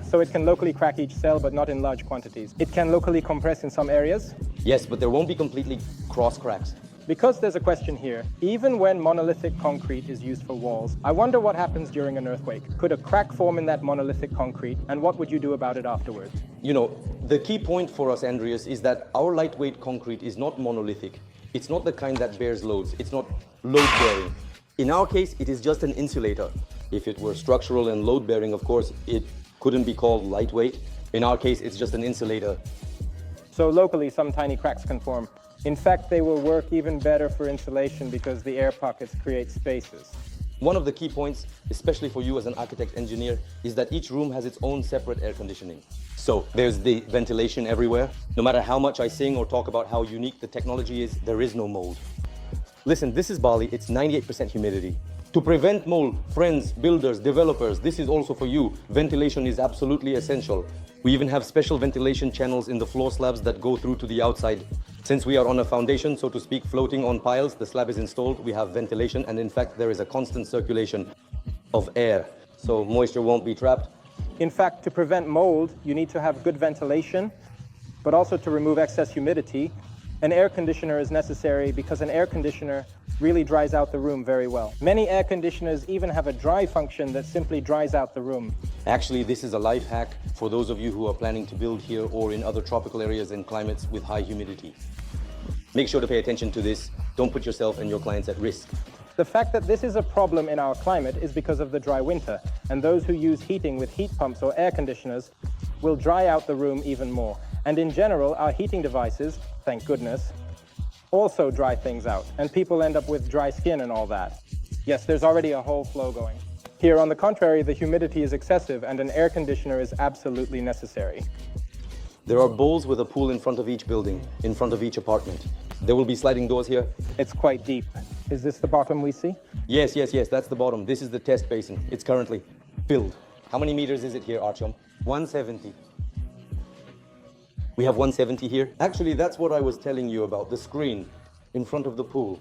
So it can locally crack each cell, but not in large quantities. It can locally compress in some areas? Yes, but there won't be completely cross cracks. Because there's a question here, even when monolithic concrete is used for walls, I wonder what happens during an earthquake. Could a crack form in that monolithic concrete, and what would you do about it afterwards? You know, the key point for us, Andreas, is that our lightweight concrete is not monolithic. It's not the kind that bears loads. It's not load-bearing. In our case, it is just an insulator. If it were structural and load-bearing, of course, it couldn't be called lightweight. In our case, it's just an insulator. So locally, some tiny cracks can form. In fact, they will work even better for insulation because the air pockets create spaces. One of the key points, especially for you as an architect engineer, is that each room has its own separate air conditioning. So there's the ventilation everywhere. No matter how much I sing or talk about how unique the technology is, there is no mold. Listen, this is Bali, it's 98% humidity. To prevent mold, friends, builders, developers, this is also for you. Ventilation is absolutely essential. We even have special ventilation channels in the floor slabs that go through to the outside. Since we are on a foundation, so to speak, floating on piles, the slab is installed, we have ventilation, and in fact, there is a constant circulation of air, so moisture won't be trapped. In fact, to prevent mold, you need to have good ventilation, but also to remove excess humidity. An air conditioner is necessary because an air conditioner really dries out the room very well. Many air conditioners even have a dry function that simply dries out the room. Actually, this is a life hack for those of you who are planning to build here or in other tropical areas and climates with high humidity. Make sure to pay attention to this. Don't put yourself and your clients at risk. The fact that this is a problem in our climate is because of the dry winter, and those who use heating with heat pumps or air conditioners will dry out the room even more. And in general, our heating devices, thank goodness, also dry things out, and people end up with dry skin and all that. Yes, there's already a whole flow going. Here, on the contrary, the humidity is excessive, and an air conditioner is absolutely necessary. There are bowls with a pool in front of each building, in front of each apartment. There will be sliding doors here. It's quite deep. Is this the bottom we see? Yes, that's the bottom. This is the test basin. It's currently filled. How many meters is it here, Artyom? 170. We have 170 here. Actually, that's what I was telling you about, the screen in front of the pool.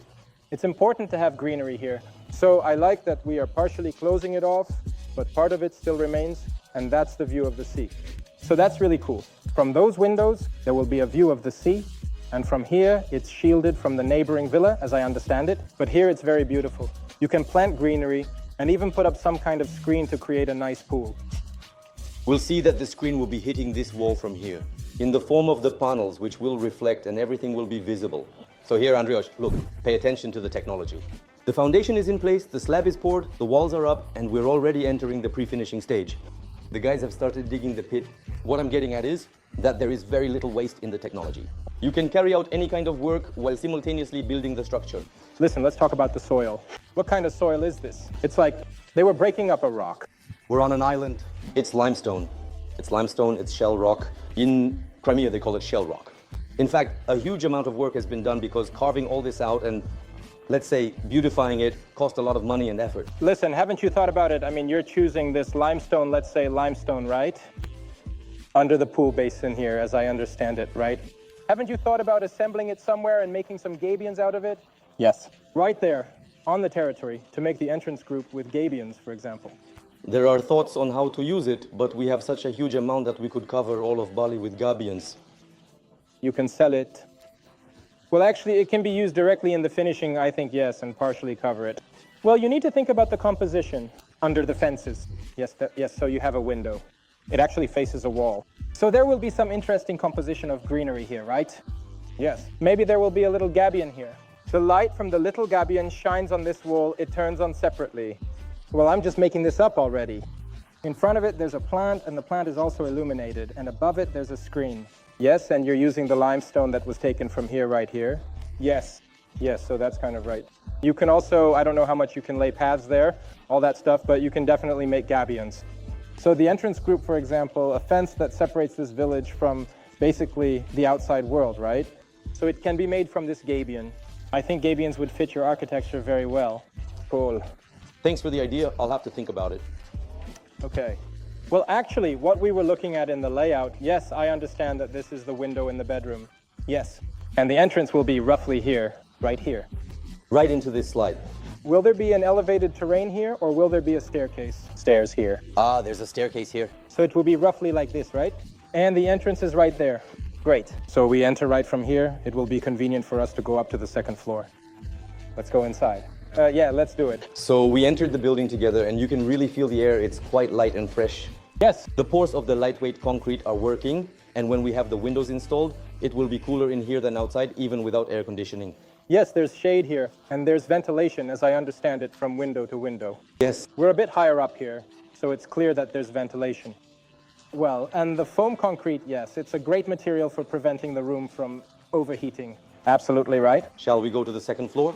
It's important to have greenery here. So I like that we are partially closing it off, but part of it still remains, and that's the view of the sea. So that's really cool. From those windows, there will be a view of the sea, and from here, it's shielded from the neighboring villa, as I understand it, but here it's very beautiful. You can plant greenery and even put up some kind of screen to create a nice pool. We'll see that the screen will be hitting this wall from here, in the form of the panels, which will reflect and everything will be visible. So here, Andrus, look, pay attention to the technology. The foundation is in place, the slab is poured, the walls are up, and we're already entering the pre-finishing stage. The guys have started digging the pit. What I'm getting at is that there is very little waste in the technology. You can carry out any kind of work while simultaneously building the structure. Listen, let's talk about the soil. What kind of soil is this? It's like they were breaking up a rock. We're on an island. It's limestone. It's limestone, it's shell rock. In Crimea, they call it shell rock. In fact, a huge amount of work has been done because carving all this out and, let's say, beautifying it cost a lot of money and effort. Listen, haven't you thought about it? I mean, you're choosing this limestone, let's say limestone, right? Under the pool basin here, as I understand it, right? Haven't you thought about assembling it somewhere and making some gabions out of it? Yes. Right there, on the territory, to make the entrance group with gabions, for example. There are thoughts on how to use it, but we have such a huge amount that we could cover all of Bali with gabions. You can sell it. Well, actually, it can be used directly in the finishing, I think, yes, and partially cover it. Well, you need to think about the composition. under the fences. Yes, yes, so you have a window. It actually faces a wall. So there will be some interesting composition of greenery here, right? Yes. Maybe there will be a little gabion here. The light from the little gabion shines on this wall. It turns on separately. Well, I'm just making this up already. In front of it, there's a plant, and the plant is also illuminated. And above it, there's a screen. Yes, and you're using the limestone that was taken from here, right here. Yes, yes, so that's kind of right. You can also, I don't know how much you can lay paths there, all that stuff, but you can definitely make gabions. So the entrance group, for example, a fence that separates this village from basically the outside world, right? So it can be made from this gabion. I think gabions would fit your architecture very well. Cool. Thanks for the idea. I'll have to think about it. Okay. Well, actually, what we were looking at in the layout, yes, I understand that this is the window in the bedroom. Yes. And the entrance will be roughly here, right here. Right into this slide. Will there be an elevated terrain here, or will there be a staircase? Stairs here. Ah, there's a staircase here. So it will be roughly like this, right? And the entrance is right there. Great. So we enter right from here. It will be convenient for us to go up to the second floor. Let's go inside. Yeah, let's do it. So we entered the building together, and you can really feel the air. It's quite light and fresh. Yes. The pores of the lightweight concrete are working, and when we have the windows installed, it will be cooler in here than outside, even without air conditioning. Yes, there's shade here, and there's ventilation, as I understand it, from window to window. Yes. We're a bit higher up here, so it's clear that there's ventilation. Well, and the foam concrete, yes, it's a great material for preventing the room from overheating. Absolutely right. Shall we go to the second floor?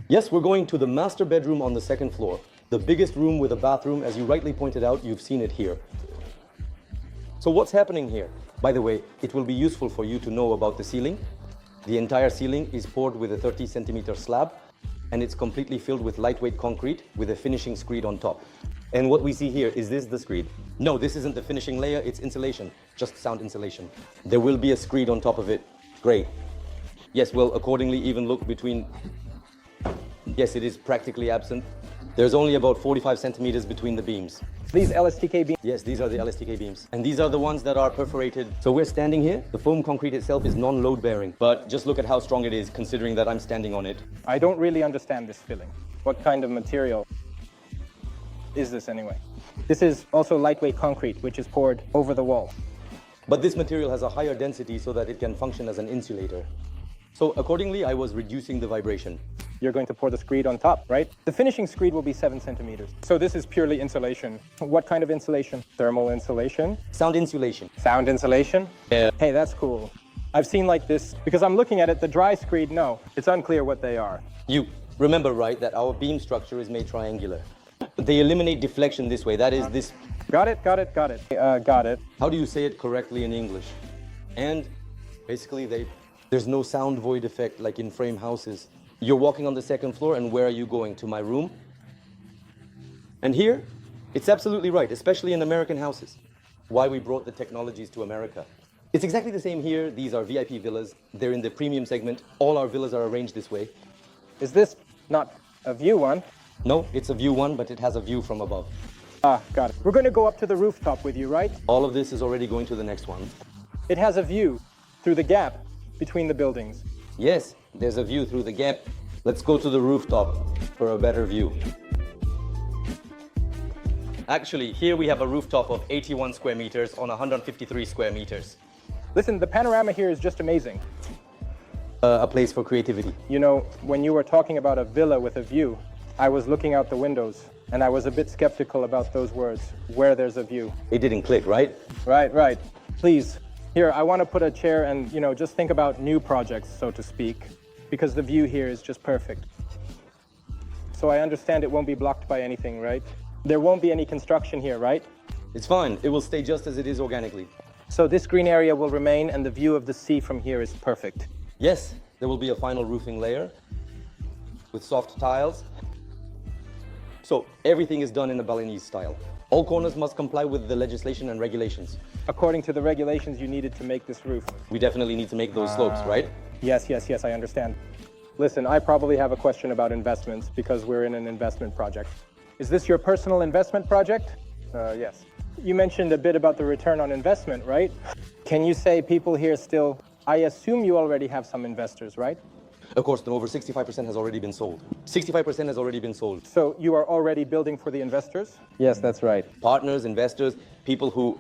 Yes, we're going to the master bedroom on the second floor. The biggest room with a bathroom, as you rightly pointed out, you've seen it here. So what's happening here? By the way, it will be useful for you to know about the ceiling. The entire ceiling is poured with a 30-centimeter slab, and it's completely filled with lightweight concrete with a finishing screed on top. And what we see here, is this the screed? No, this isn't the finishing layer, it's insulation, just sound insulation. There will be a screed on top of it. Great. Yes, well, accordingly, even look between... Yes, it is practically absent. There's only about 45 centimeters between the beams. These LSTK beams? Yes, these are the LSTK beams. And these are the ones that are perforated. So we're standing here. The foam concrete itself is non-load bearing. But just look at how strong it is, considering that I'm standing on it. I don't really understand this filling. What kind of material is this anyway? This is also lightweight concrete, which is poured over the wall. But this material has a higher density so that it can function as an insulator. So accordingly, I was reducing the vibration. You're going to pour the screed on top, right? The finishing screed will be 7 centimeters. So this is purely insulation. What kind of insulation? Thermal insulation? Sound insulation. Sound insulation? Yeah. Hey, that's cool. I've seen like this, because I'm looking at it, the dry screed, no. It's unclear what they are. You remember, right, that our beam structure is made triangular. They eliminate deflection this way. That is this... Got it. Got it. How do you say it correctly in English? And basically, there's no sound void effect like in frame houses. You're walking on the second floor, and where are you going? To my room? And here, it's absolutely right, especially in American houses. Why we brought the technologies to America. It's exactly the same here. These are VIP villas. They're in the premium segment. All our villas are arranged this way. Is this not a view one? No, it's a view one, but it has a view from above. Ah, got it. We're going to go up to the rooftop with you, right? All of this is already going to the next one. It has a view through the gap between the buildings. Yes, there's a view through the gap. Let's go to the rooftop for a better view. Actually, here we have a rooftop of 81 square meters on 153 square meters. Listen, the panorama here is just amazing. A place for creativity. You know, when you were talking about a villa with a view, I was looking out the windows, and I was a bit skeptical about those words, where there's a view. It didn't click, right? Right. Please. Here, I want to put a chair and, you know, just think about new projects, so to speak, because the view here is just perfect. So I understand it won't be blocked by anything, right? There won't be any construction here, right? It's fine. It will stay just as it is organically. So this green area will remain, and the view of the sea from here is perfect. Yes, there will be a final roofing layer with soft tiles. So everything is done in a Balinese style. All corners must comply with the legislation and regulations. According to the regulations you needed to make this roof. We definitely need to make those slopes, right? Yes, I understand. Listen, I probably have a question about investments because we're in an investment project. Is this your personal investment project? Yes. You mentioned a bit about the return on investment, right? Can you say people here still... I assume you already have some investors, right? Of course, over 65% has already been sold. 65% has already been sold. So you are already building for the investors? Yes, that's right. Partners, investors, people who...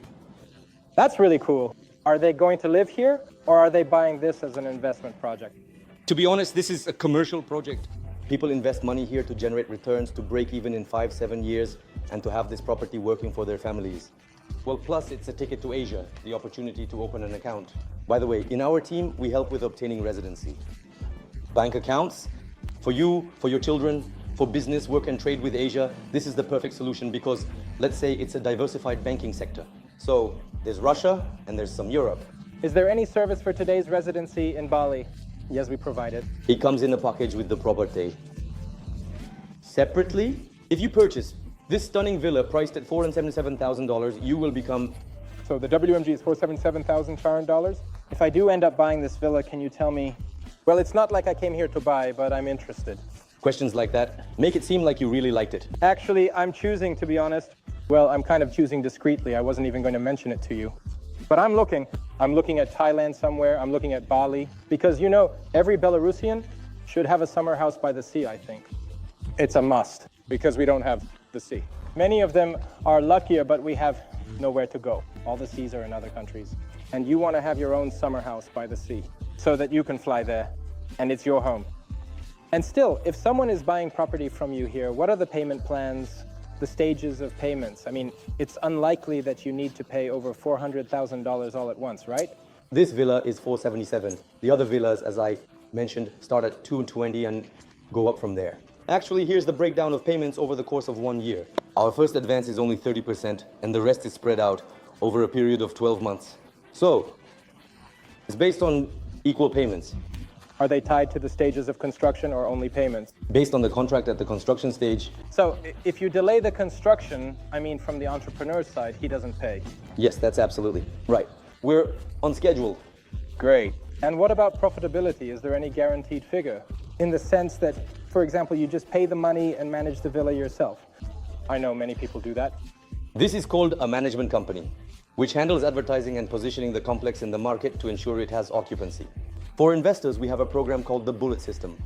That's really cool. Are they going to live here, or are they buying this as an investment project? To be honest, this is a commercial project. People invest money here to generate returns, to break even in 5-7 years, and to have this property working for their families. Well, plus it's a ticket to Asia, the opportunity to open an account. By the way, in our team, we help with obtaining residency. Bank accounts, for you, for your children, for business, work and trade with Asia, this is the perfect solution because, let's say, it's a diversified banking sector. So, there's Russia and there's some Europe. Is there any service for today's residency in Bali? Yes, we provide it. It comes in a package with the property. Separately, if you purchase this stunning villa priced at $477,000, you will become... So the WMG is $477,000 foreign dollars. If I do end up buying this villa, can you tell me... Well, it's not like I came here to buy, but I'm interested. Questions like that make it seem like you really liked it. Actually, I'm choosing, to be honest. Well, I'm kind of choosing discreetly. I wasn't even going to mention it to you. But I'm looking. I'm looking at Thailand somewhere. I'm looking at Bali. Because, you know, every Belarusian should have a summer house by the sea, I think. It's a must, because we don't have the sea. Many of them are luckier, but we have nowhere to go. All the seas are in other countries. And you want to have your own summer house by the sea, so that you can fly there, and it's your home. And still, if someone is buying property from you here, what are the payment plans, the stages of payments? I mean, it's unlikely that you need to pay over $400,000 all at once, right? This villa is $477. The other villas, as I mentioned, start at $220 and go up from there. Actually, here's the breakdown of payments over the course of 1 year. Our first advance is only 30%, and the rest is spread out over a period of 12 months. So, it's based on equal payments. Are they tied to the stages of construction or only payments? Based on the contract at the construction stage. So, if you delay the construction, I mean, from the entrepreneur's side, he doesn't pay. Yes, that's absolutely right. We're on schedule. Great. And what about profitability? Is there any guaranteed figure? In the sense that, for example, you just pay the money and manage the villa yourself. I know many people do that. This is called a management company, which handles advertising and positioning the complex in the market to ensure it has occupancy. For investors, we have a program called the Bullet System.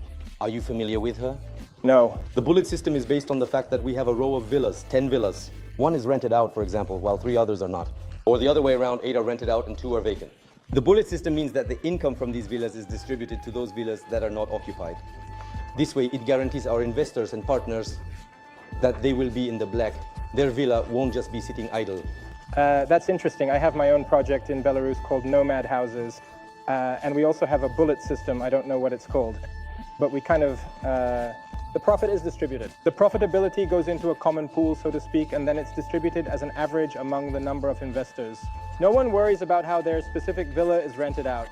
Are you familiar with her? No. The Bullet System is based on the fact that we have a row of villas, 10 villas. One is rented out, for example, while 3 others are not. Or the other way around, 8 are rented out and 2 are vacant. The Bullet System means that the income from these villas is distributed to those villas that are not occupied. This way, it guarantees our investors and partners that they will be in the black. Their villa won't just be sitting idle. That's interesting. I have my own project in Belarus called Nomad Houses. And we also have a bullet system. I don't know what it's called. But we kind of, the profit is distributed. The profitability goes into a common pool, so to speak, and then it's distributed as an average among the number of investors. No one worries about how their specific villa is rented out.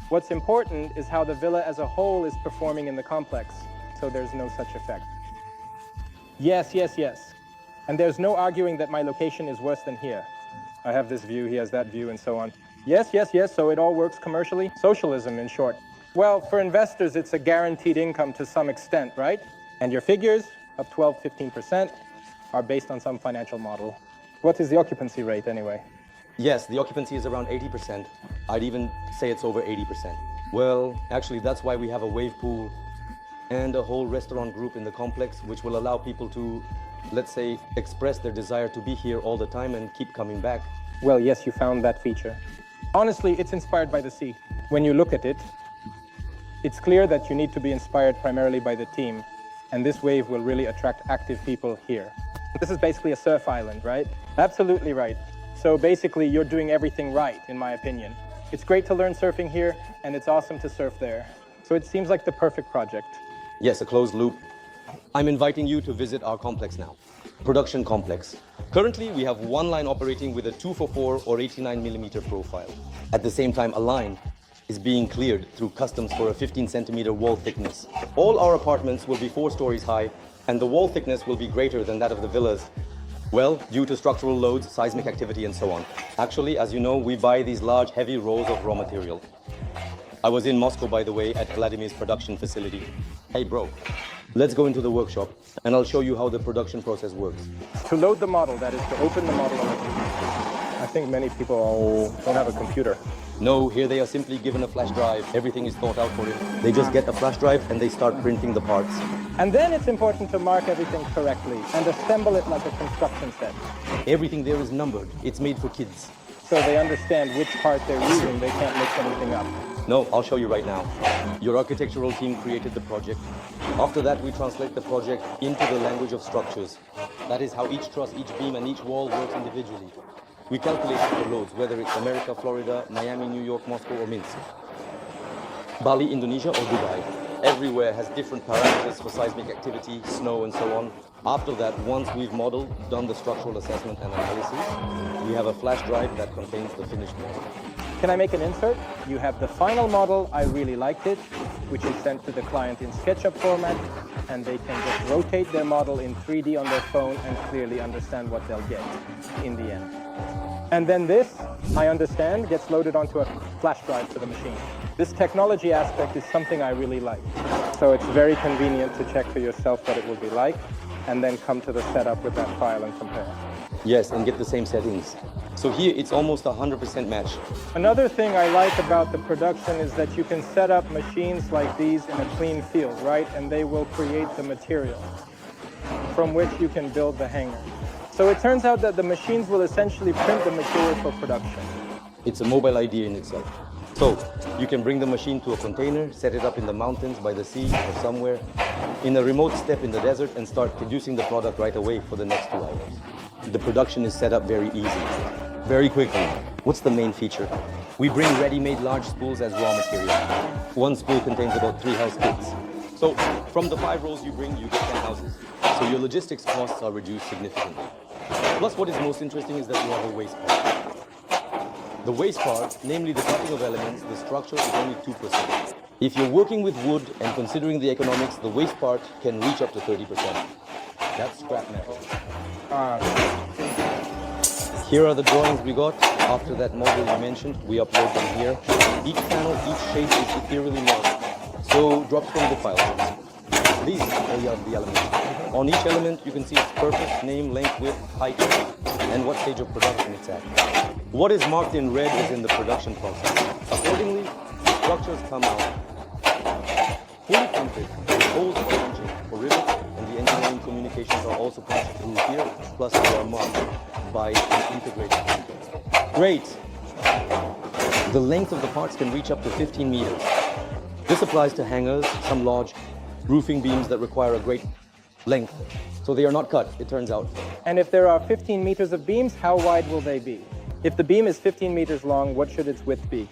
What's important is how the villa as a whole is performing in the complex. So there's no such effect. Yes, yes, yes. And there's no arguing that my location is worse than here. I have this view, he has that view, and so on. Yes, yes, yes, so it all works commercially. Socialism, in short. Well, for investors, it's a guaranteed income to some extent, right? And your figures of 12-15% are based on some financial model. What is the occupancy rate, anyway? Yes, the occupancy is around 80%. I'd even say it's over 80%. Well, actually, that's why we have a wave pool and a whole restaurant group in the complex, which will allow people to, let's say, express their desire to be here all the time and keep coming back. Well, yes, you found that feature. Honestly, it's inspired by the sea. When you look at it, it's clear that you need to be inspired primarily by the team, and this wave will really attract active people here. This is basically a surf island, right? Absolutely right. So basically, you're doing everything right, in my opinion. It's great to learn surfing here, and it's awesome to surf there. So it seems like the perfect project. Yes, a closed loop. I'm inviting you to visit our complex now. Production complex. Currently, we have one line operating with a 244 or 89mm profile. At the same time, a line is being cleared through customs for a 15cm wall thickness. All our apartments will be 4 stories high, and the wall thickness will be greater than that of the villas. Well, due to structural loads, seismic activity, and so on. Actually, as you know, we buy these large, heavy rolls of raw material. I was in Moscow, by the way, at Vladimir's production facility. Hey, bro, let's go into the workshop, and I'll show you how the production process works. To load the model, that is to open the model on the computer. I think many people don't have a computer. No, here they are simply given a flash drive. Everything is thought out for them. They just get a flash drive and they start printing the parts. And then it's important to mark everything correctly and assemble it like a construction set. Everything there is numbered. It's made for kids. So they understand which part they're using. They can't mix anything up. No, I'll show you right now. Your architectural team created the project. After that, we translate the project into the language of structures. That is how each truss, each beam, and each wall works individually. We calculate the loads, whether it's America, Florida, Miami, New York, Moscow, or Minsk. Bali, Indonesia, or Dubai. Everywhere has different parameters for seismic activity, snow, and so on. After that, once we've modeled, done the structural assessment and analysis, we have a flash drive that contains the finished model. Can I make an insert? You have the final model, I really liked it, which is sent to the client in SketchUp format, and they can just rotate their model in 3D on their phone and clearly understand what they'll get in the end. And then this, I understand, gets loaded onto a flash drive for the machine. This technology aspect is something I really like. So it's very convenient to check for yourself what it will be like, and then come to the setup with that file and compare. Yes, and get the same settings. So here it's almost 100% match. Another thing I like about the production is that you can set up machines like these in a clean field, right? And they will create the material from which you can build the hanger. So it turns out that the machines will essentially print the material for production. It's a mobile idea in itself. So you can bring the machine to a container, set it up in the mountains, by the sea, or somewhere, in a remote step in the desert, and start producing the product right away for the next 2 hours. The production is set up very easy, very quickly. What's the main feature? We bring ready-made large spools as raw material. One spool contains about 3 house kits. So from the 5 rolls you bring, you get 10 houses. So your logistics costs are reduced significantly. Plus, what is most interesting is that you have a waste part. The waste part, namely the cutting of elements, the structure is only 2%. If you're working with wood and considering the economics, the waste part can reach up to 30%. That's scrap metal. Here are the drawings we got. After that model you mentioned, we upload them here. Each panel, each shape is ethereally marked. So drops from the file. These are the elements. On each element, you can see its purpose, name, length, width, height, and what stage of production it's at. What is marked in red is in the production process. Accordingly, structures come out fully printed, with holes for engine, for rivets, and the engineering communications are also punched through here, plus they are marked by an integrated printer. Great! The length of the parts can reach up to 15 meters. This applies to hangers, some large roofing beams that require a great length. So they are not cut, it turns out. And if there are 15 meters of beams, how wide will they be? If the beam is 15 meters long, what should its width be?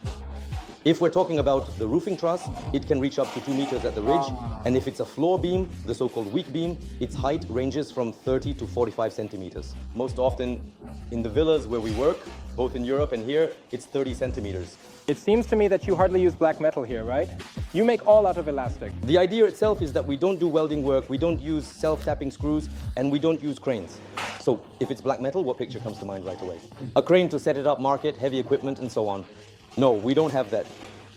If we're talking about the roofing truss, it can reach up to 2 meters at the ridge. And if it's a floor beam, the so-called weak beam, its height ranges from 30 to 45 centimeters. Most often in the villas where we work, both in Europe and here, it's 30 centimeters. It seems to me that you hardly use black metal here, right? You make all out of elastic. The idea itself is that we don't do welding work, we don't use self-tapping screws, and we don't use cranes. So if it's black metal, what picture comes to mind right away? A crane to set it up, mark it, heavy equipment, and so on. No, we don't have that.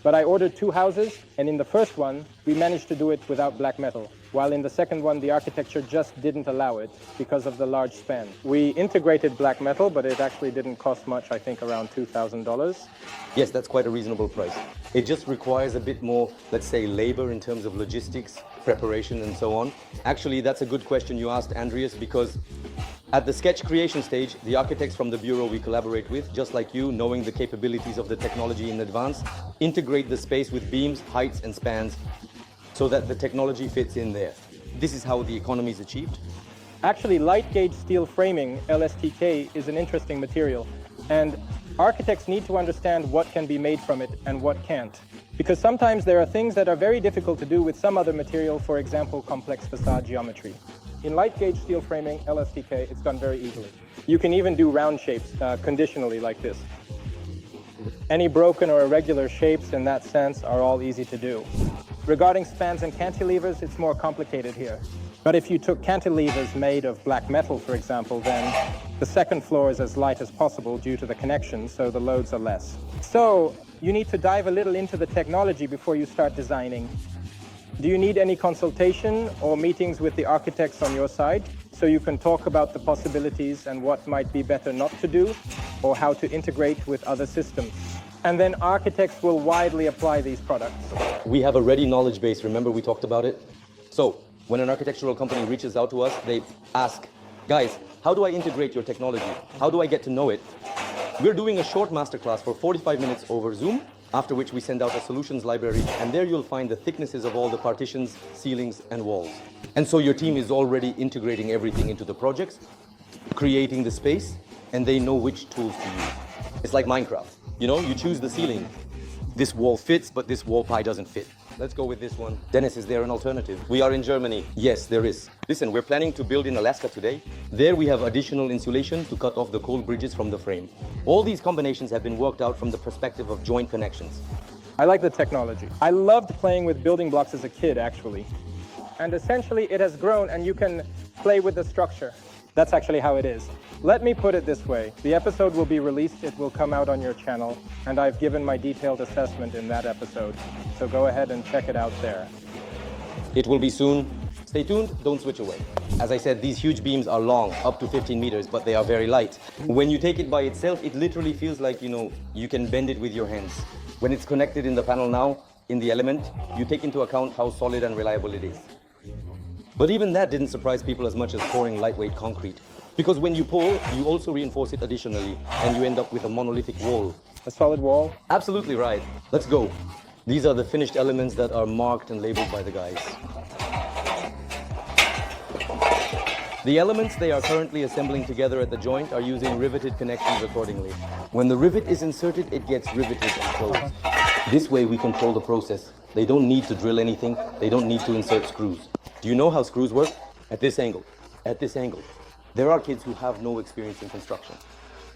But I ordered 2 houses, and in the first one, we managed to do it without black metal, while in the second one, the architecture just didn't allow it because of the large span. We integrated black metal, but it actually didn't cost much, I think around $2,000. Yes, that's quite a reasonable price. It just requires a bit more, let's say, labor in terms of logistics, preparation, and so on. Actually, that's a good question you asked, Andrus, because at the sketch creation stage, the architects from the bureau we collaborate with, just like you, knowing the capabilities of the technology in advance, integrate the space with beams, heights, and spans so that the technology fits in there. This is how the economy is achieved. Actually, light gauge steel framing, LSTK, is an interesting material, and architects need to understand what can be made from it and what can't. Because sometimes there are things that are very difficult to do with some other material, for example, complex facade geometry. In light gauge steel framing, LSTK, it's done very easily. You can even do round shapes conditionally like this. Any broken or irregular shapes in that sense are all easy to do. Regarding spans and cantilevers, it's more complicated here. But if you took cantilevers made of black metal, for example, then the second floor is as light as possible due to the connections, so the loads are less. So you need to dive a little into the technology before you start designing. Do you need any consultation or meetings with the architects on your side so you can talk about the possibilities and what might be better not to do, or how to integrate with other systems? And then architects will widely apply these products. We have a ready knowledge base. Remember we talked about it? So when an architectural company reaches out to us, they ask, guys, how do I integrate your technology? How do I get to know it? We're doing a short masterclass for 45 minutes over Zoom, after which we send out a solutions library, and there you'll find the thicknesses of all the partitions, ceilings, and walls. And so your team is already integrating everything into the projects, creating the space, and they know which tools to use. It's like Minecraft. You know, you choose the ceiling. This wall fits, but this wall pie doesn't fit. Let's go with this one. Dennis, is there an alternative? We are in Germany. Yes, there is. Listen, we're planning to build in Alaska today. There we have additional insulation to cut off the cold bridges from the frame. All these combinations have been worked out from the perspective of joint connections. I like the technology. I loved playing with building blocks as a kid, actually. And essentially it has grown and you can play with the structure. That's actually how it is. Let me put it this way. The episode will be released, it will come out on your channel, and I've given my detailed assessment in that episode. So go ahead and check it out there. It will be soon. Stay tuned, don't switch away. As I said, these huge beams are long, up to 15 meters, but they are very light. When you take it by itself, it literally feels like, you can bend it with your hands. When it's connected in the panel now, in the element, you take into account how solid and reliable it is. But even that didn't surprise people as much as pouring lightweight concrete. Because when you pour, you also reinforce it additionally, and you end up with a monolithic wall. A solid wall? Absolutely right. Let's go. These are the finished elements that are marked and labeled by the guys. The elements they are currently assembling together at the joint are using riveted connections accordingly. When the rivet is inserted, it gets riveted and closed. This way we control the process. They don't need to drill anything. They don't need to insert screws. Do you know how screws work? At this angle. At this angle. There are kids who have no experience in construction.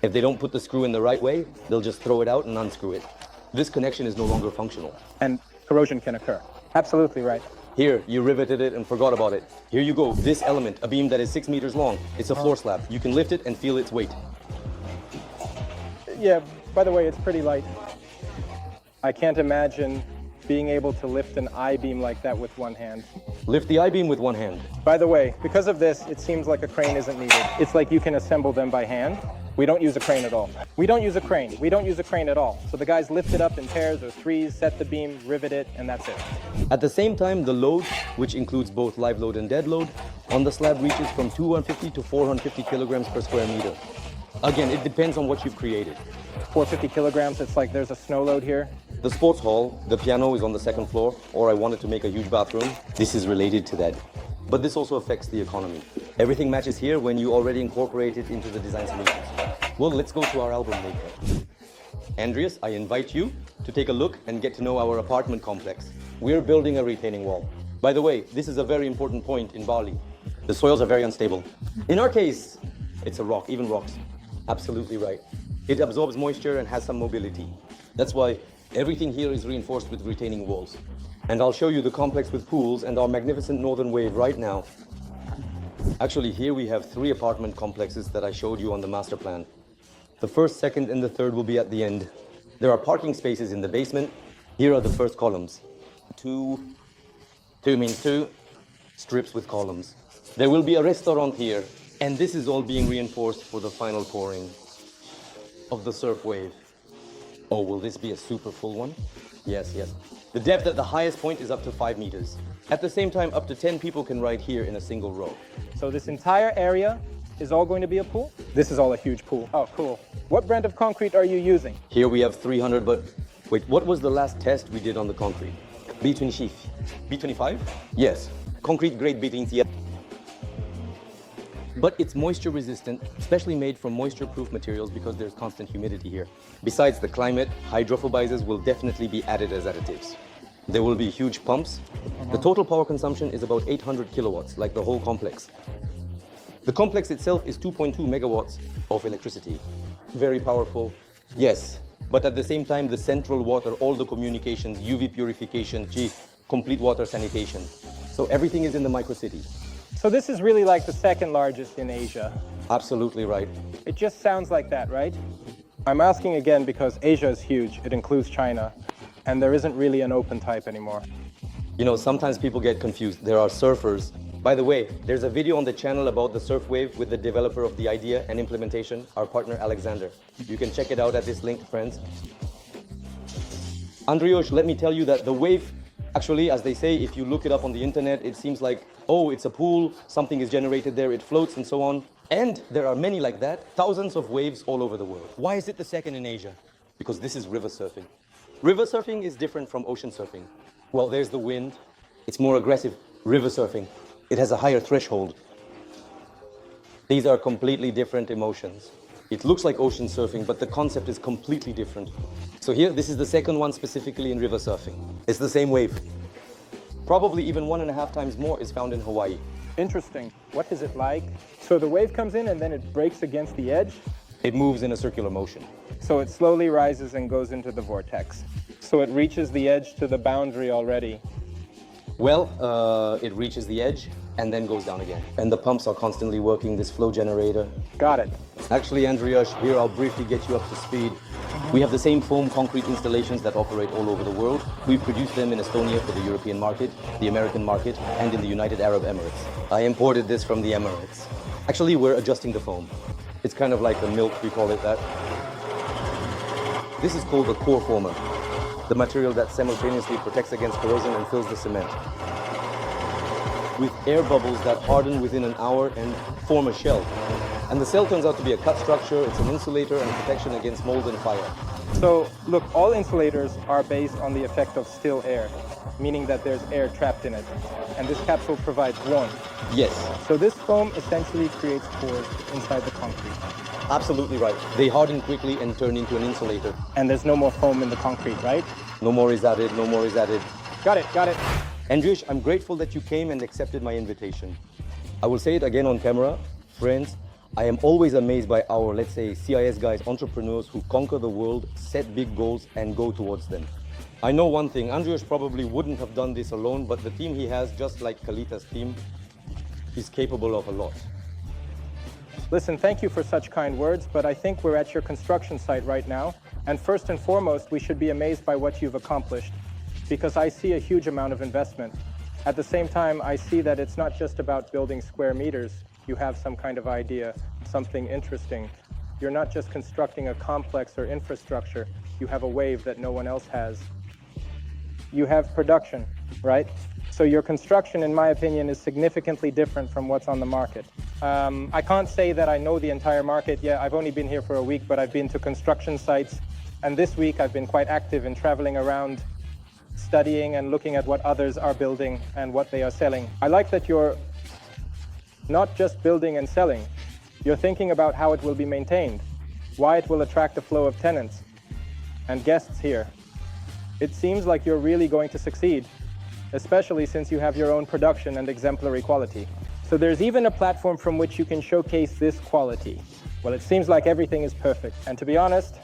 If they don't put the screw in the right way, they'll just throw it out and unscrew it. This connection is no longer functional. And corrosion can occur. Absolutely right. Here, you riveted it and forgot about it. Here you go. This element, a beam that is 6 meters long. It's a floor slab. You can lift it and feel its weight. Yeah, by the way, it's pretty light. I can't imagine being able to lift an I-beam like that with one hand. Lift the I-beam with one hand. By the way, because of this, it seems like a crane isn't needed. It's like you can assemble them by hand. We don't use a crane at all. We don't use a crane. We don't use a crane at all. So the guys lift it up in pairs or threes, set the beam, rivet it, and that's it. At the same time, the load, which includes both live load and dead load, on the slab reaches from 250 to 450 kilograms per square meter. Again, it depends on what you've created. 450 kilograms, it's like there's a snow load here. The sports hall, the piano is on the second floor, or I wanted to make a huge bathroom. This is related to that. But this also affects the economy. Everything matches here when you already incorporate it into the design solutions. Well, let's go to our album maker. Andrus, I invite you to take a look and get to know our apartment complex. We're building a retaining wall. By the way, this is a very important point in Bali. The soils are very unstable. In our case, it's a rock, even rocks. Absolutely right. It absorbs moisture and has some mobility. That's why everything here is reinforced with retaining walls. And I'll show you the complex with pools and our magnificent northern wave right now. Actually, here we have 3 apartment complexes that I showed you on the master plan. The first, second, and the third will be at the end. There are parking spaces in the basement. Here are the first columns. Two means 2 strips with columns. There will be a restaurant here, and this is all being reinforced for the final pouring of the surf wave. Oh, will this be a super full one? Yes, yes. The depth at the highest point is up to 5 meters. At the same time, up to 10 people can ride here in a single row. So this entire area is all going to be a pool? This is all a huge pool. Oh, cool. What brand of concrete are you using? Here we have 300, but wait, what was the last test we did on the concrete? B25. B25? Yes. Concrete grade B25. But it's moisture resistant, especially made from moisture-proof materials because there's constant humidity here. Besides the climate, hydrophobizers will definitely be added as additives. There will be huge pumps. The total power consumption is about 800 kilowatts, like the whole complex. The complex itself is 2.2 megawatts of electricity. Very powerful, yes. But at the same time, the central water, all the communications, UV purification, complete water sanitation. So everything is in the microcity. So this is really like the second largest in Asia. Absolutely right. It just sounds like that, right? I'm asking again because Asia is huge. It includes China. And there isn't really an open type anymore. You know, sometimes people get confused. There are surfers. By the way, there's a video on the channel about the surf wave with the developer of the idea and implementation, our partner Alexander. You can check it out at this link, friends. Andrus, let me tell you that the wave, actually, as they say, if you look it up on the internet, it seems like, oh, it's a pool, something is generated there, it floats and so on. And there are many like that, thousands of waves all over the world. Why is it the second in Asia? Because this is river surfing. River surfing is different from ocean surfing. Well, there's the wind. It's more aggressive. River surfing, it has a higher threshold. These are completely different emotions. It looks like ocean surfing, but the concept is completely different. So here, this is the second one specifically in river surfing. It's the same wave. Probably even 1.5 times more is found in Hawaii. Interesting. What is it like? So the wave comes in and then it breaks against the edge? It moves in a circular motion. So it slowly rises and goes into the vortex. So it reaches the edge to the boundary already. Well, it reaches the edge and then goes down again. And the pumps are constantly working, this flow generator. Got it. Actually, Andrus, here I'll briefly get you up to speed. We have the same foam concrete installations that operate all over the world. We produce them in Estonia for the European market, the American market, and in the United Arab Emirates. I imported this from the Emirates. Actually, we're adjusting the foam. It's kind of like a milk, we call it that. This is called a core former, the material that simultaneously protects against corrosion and fills the cement, with air bubbles that harden within an hour and form a shell. And the cell turns out to be a cut structure, it's an insulator and protection against mold and fire. So, look, all insulators are based on the effect of still air, meaning that there's air trapped in it. And this capsule provides warmth. Yes. So this foam essentially creates pores inside the concrete. Absolutely right. They harden quickly and turn into an insulator. And there's no more foam in the concrete, right? No more is added, no more is added. Got it, got it. Andrus, I'm grateful that you came and accepted my invitation. I will say it again on camera. Friends, I am always amazed by our, let's say, CIS guys, entrepreneurs who conquer the world, set big goals, and go towards them. I know one thing, Andrus probably wouldn't have done this alone, but the team he has, just like Kalita's team, is capable of a lot. Listen, thank you for such kind words, but I think we're at your construction site right now. And first and foremost, we should be amazed by what you've accomplished, because I see a huge amount of investment. At the same time, I see that it's not just about building square meters. You have some kind of idea, something interesting. You're not just constructing a complex or infrastructure. You have a wave that no one else has. You have production, right? So your construction, in my opinion, is significantly different from what's on the market. I can't say that I know the entire market yet. I've only been here for a week, but I've been to construction sites. And this week, I've been quite active in traveling around, studying and looking at what others are building and what they are selling. I like that you're not just building and selling. You're thinking about how it will be maintained, why it will attract a flow of tenants and guests here. It seems like you're really going to succeed, especially since you have your own production and exemplary quality. So there's even a platform from which you can showcase this quality. Well, it seems like everything is perfect. And to be honest,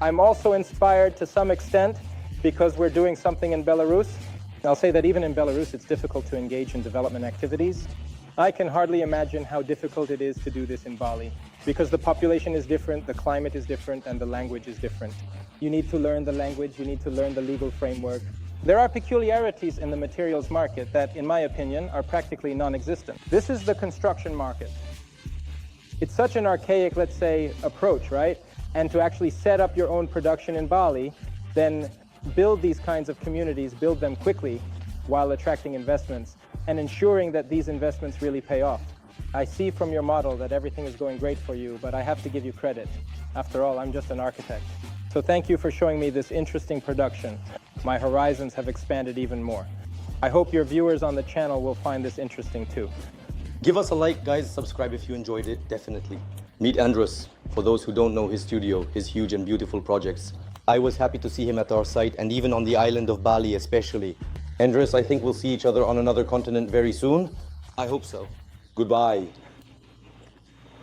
I'm also inspired to some extent because we're doing something in Belarus. I'll say that even in Belarus, it's difficult to engage in development activities. I can hardly imagine how difficult it is to do this in Bali because the population is different, the climate is different, and the language is different. You need to learn the language, you need to learn the legal framework. There are peculiarities in the materials market that, in my opinion, are practically non-existent. This is the construction market. It's such an archaic, let's say, approach, right? And to actually set up your own production in Bali, then build these kinds of communities, build them quickly while attracting investments and ensuring that these investments really pay off. I see from your model that everything is going great for you, but I have to give you credit. After all, I'm just an architect. So thank you for showing me this interesting production. My horizons have expanded even more. I hope your viewers on the channel will find this interesting too. Give us a like, guys. Subscribe if you enjoyed it, definitely. Meet Andrus, for those who don't know his studio, his huge and beautiful projects. I was happy to see him at our site and even on the island of Bali especially. Andrus, I think we'll see each other on another continent very soon. I hope so. Goodbye.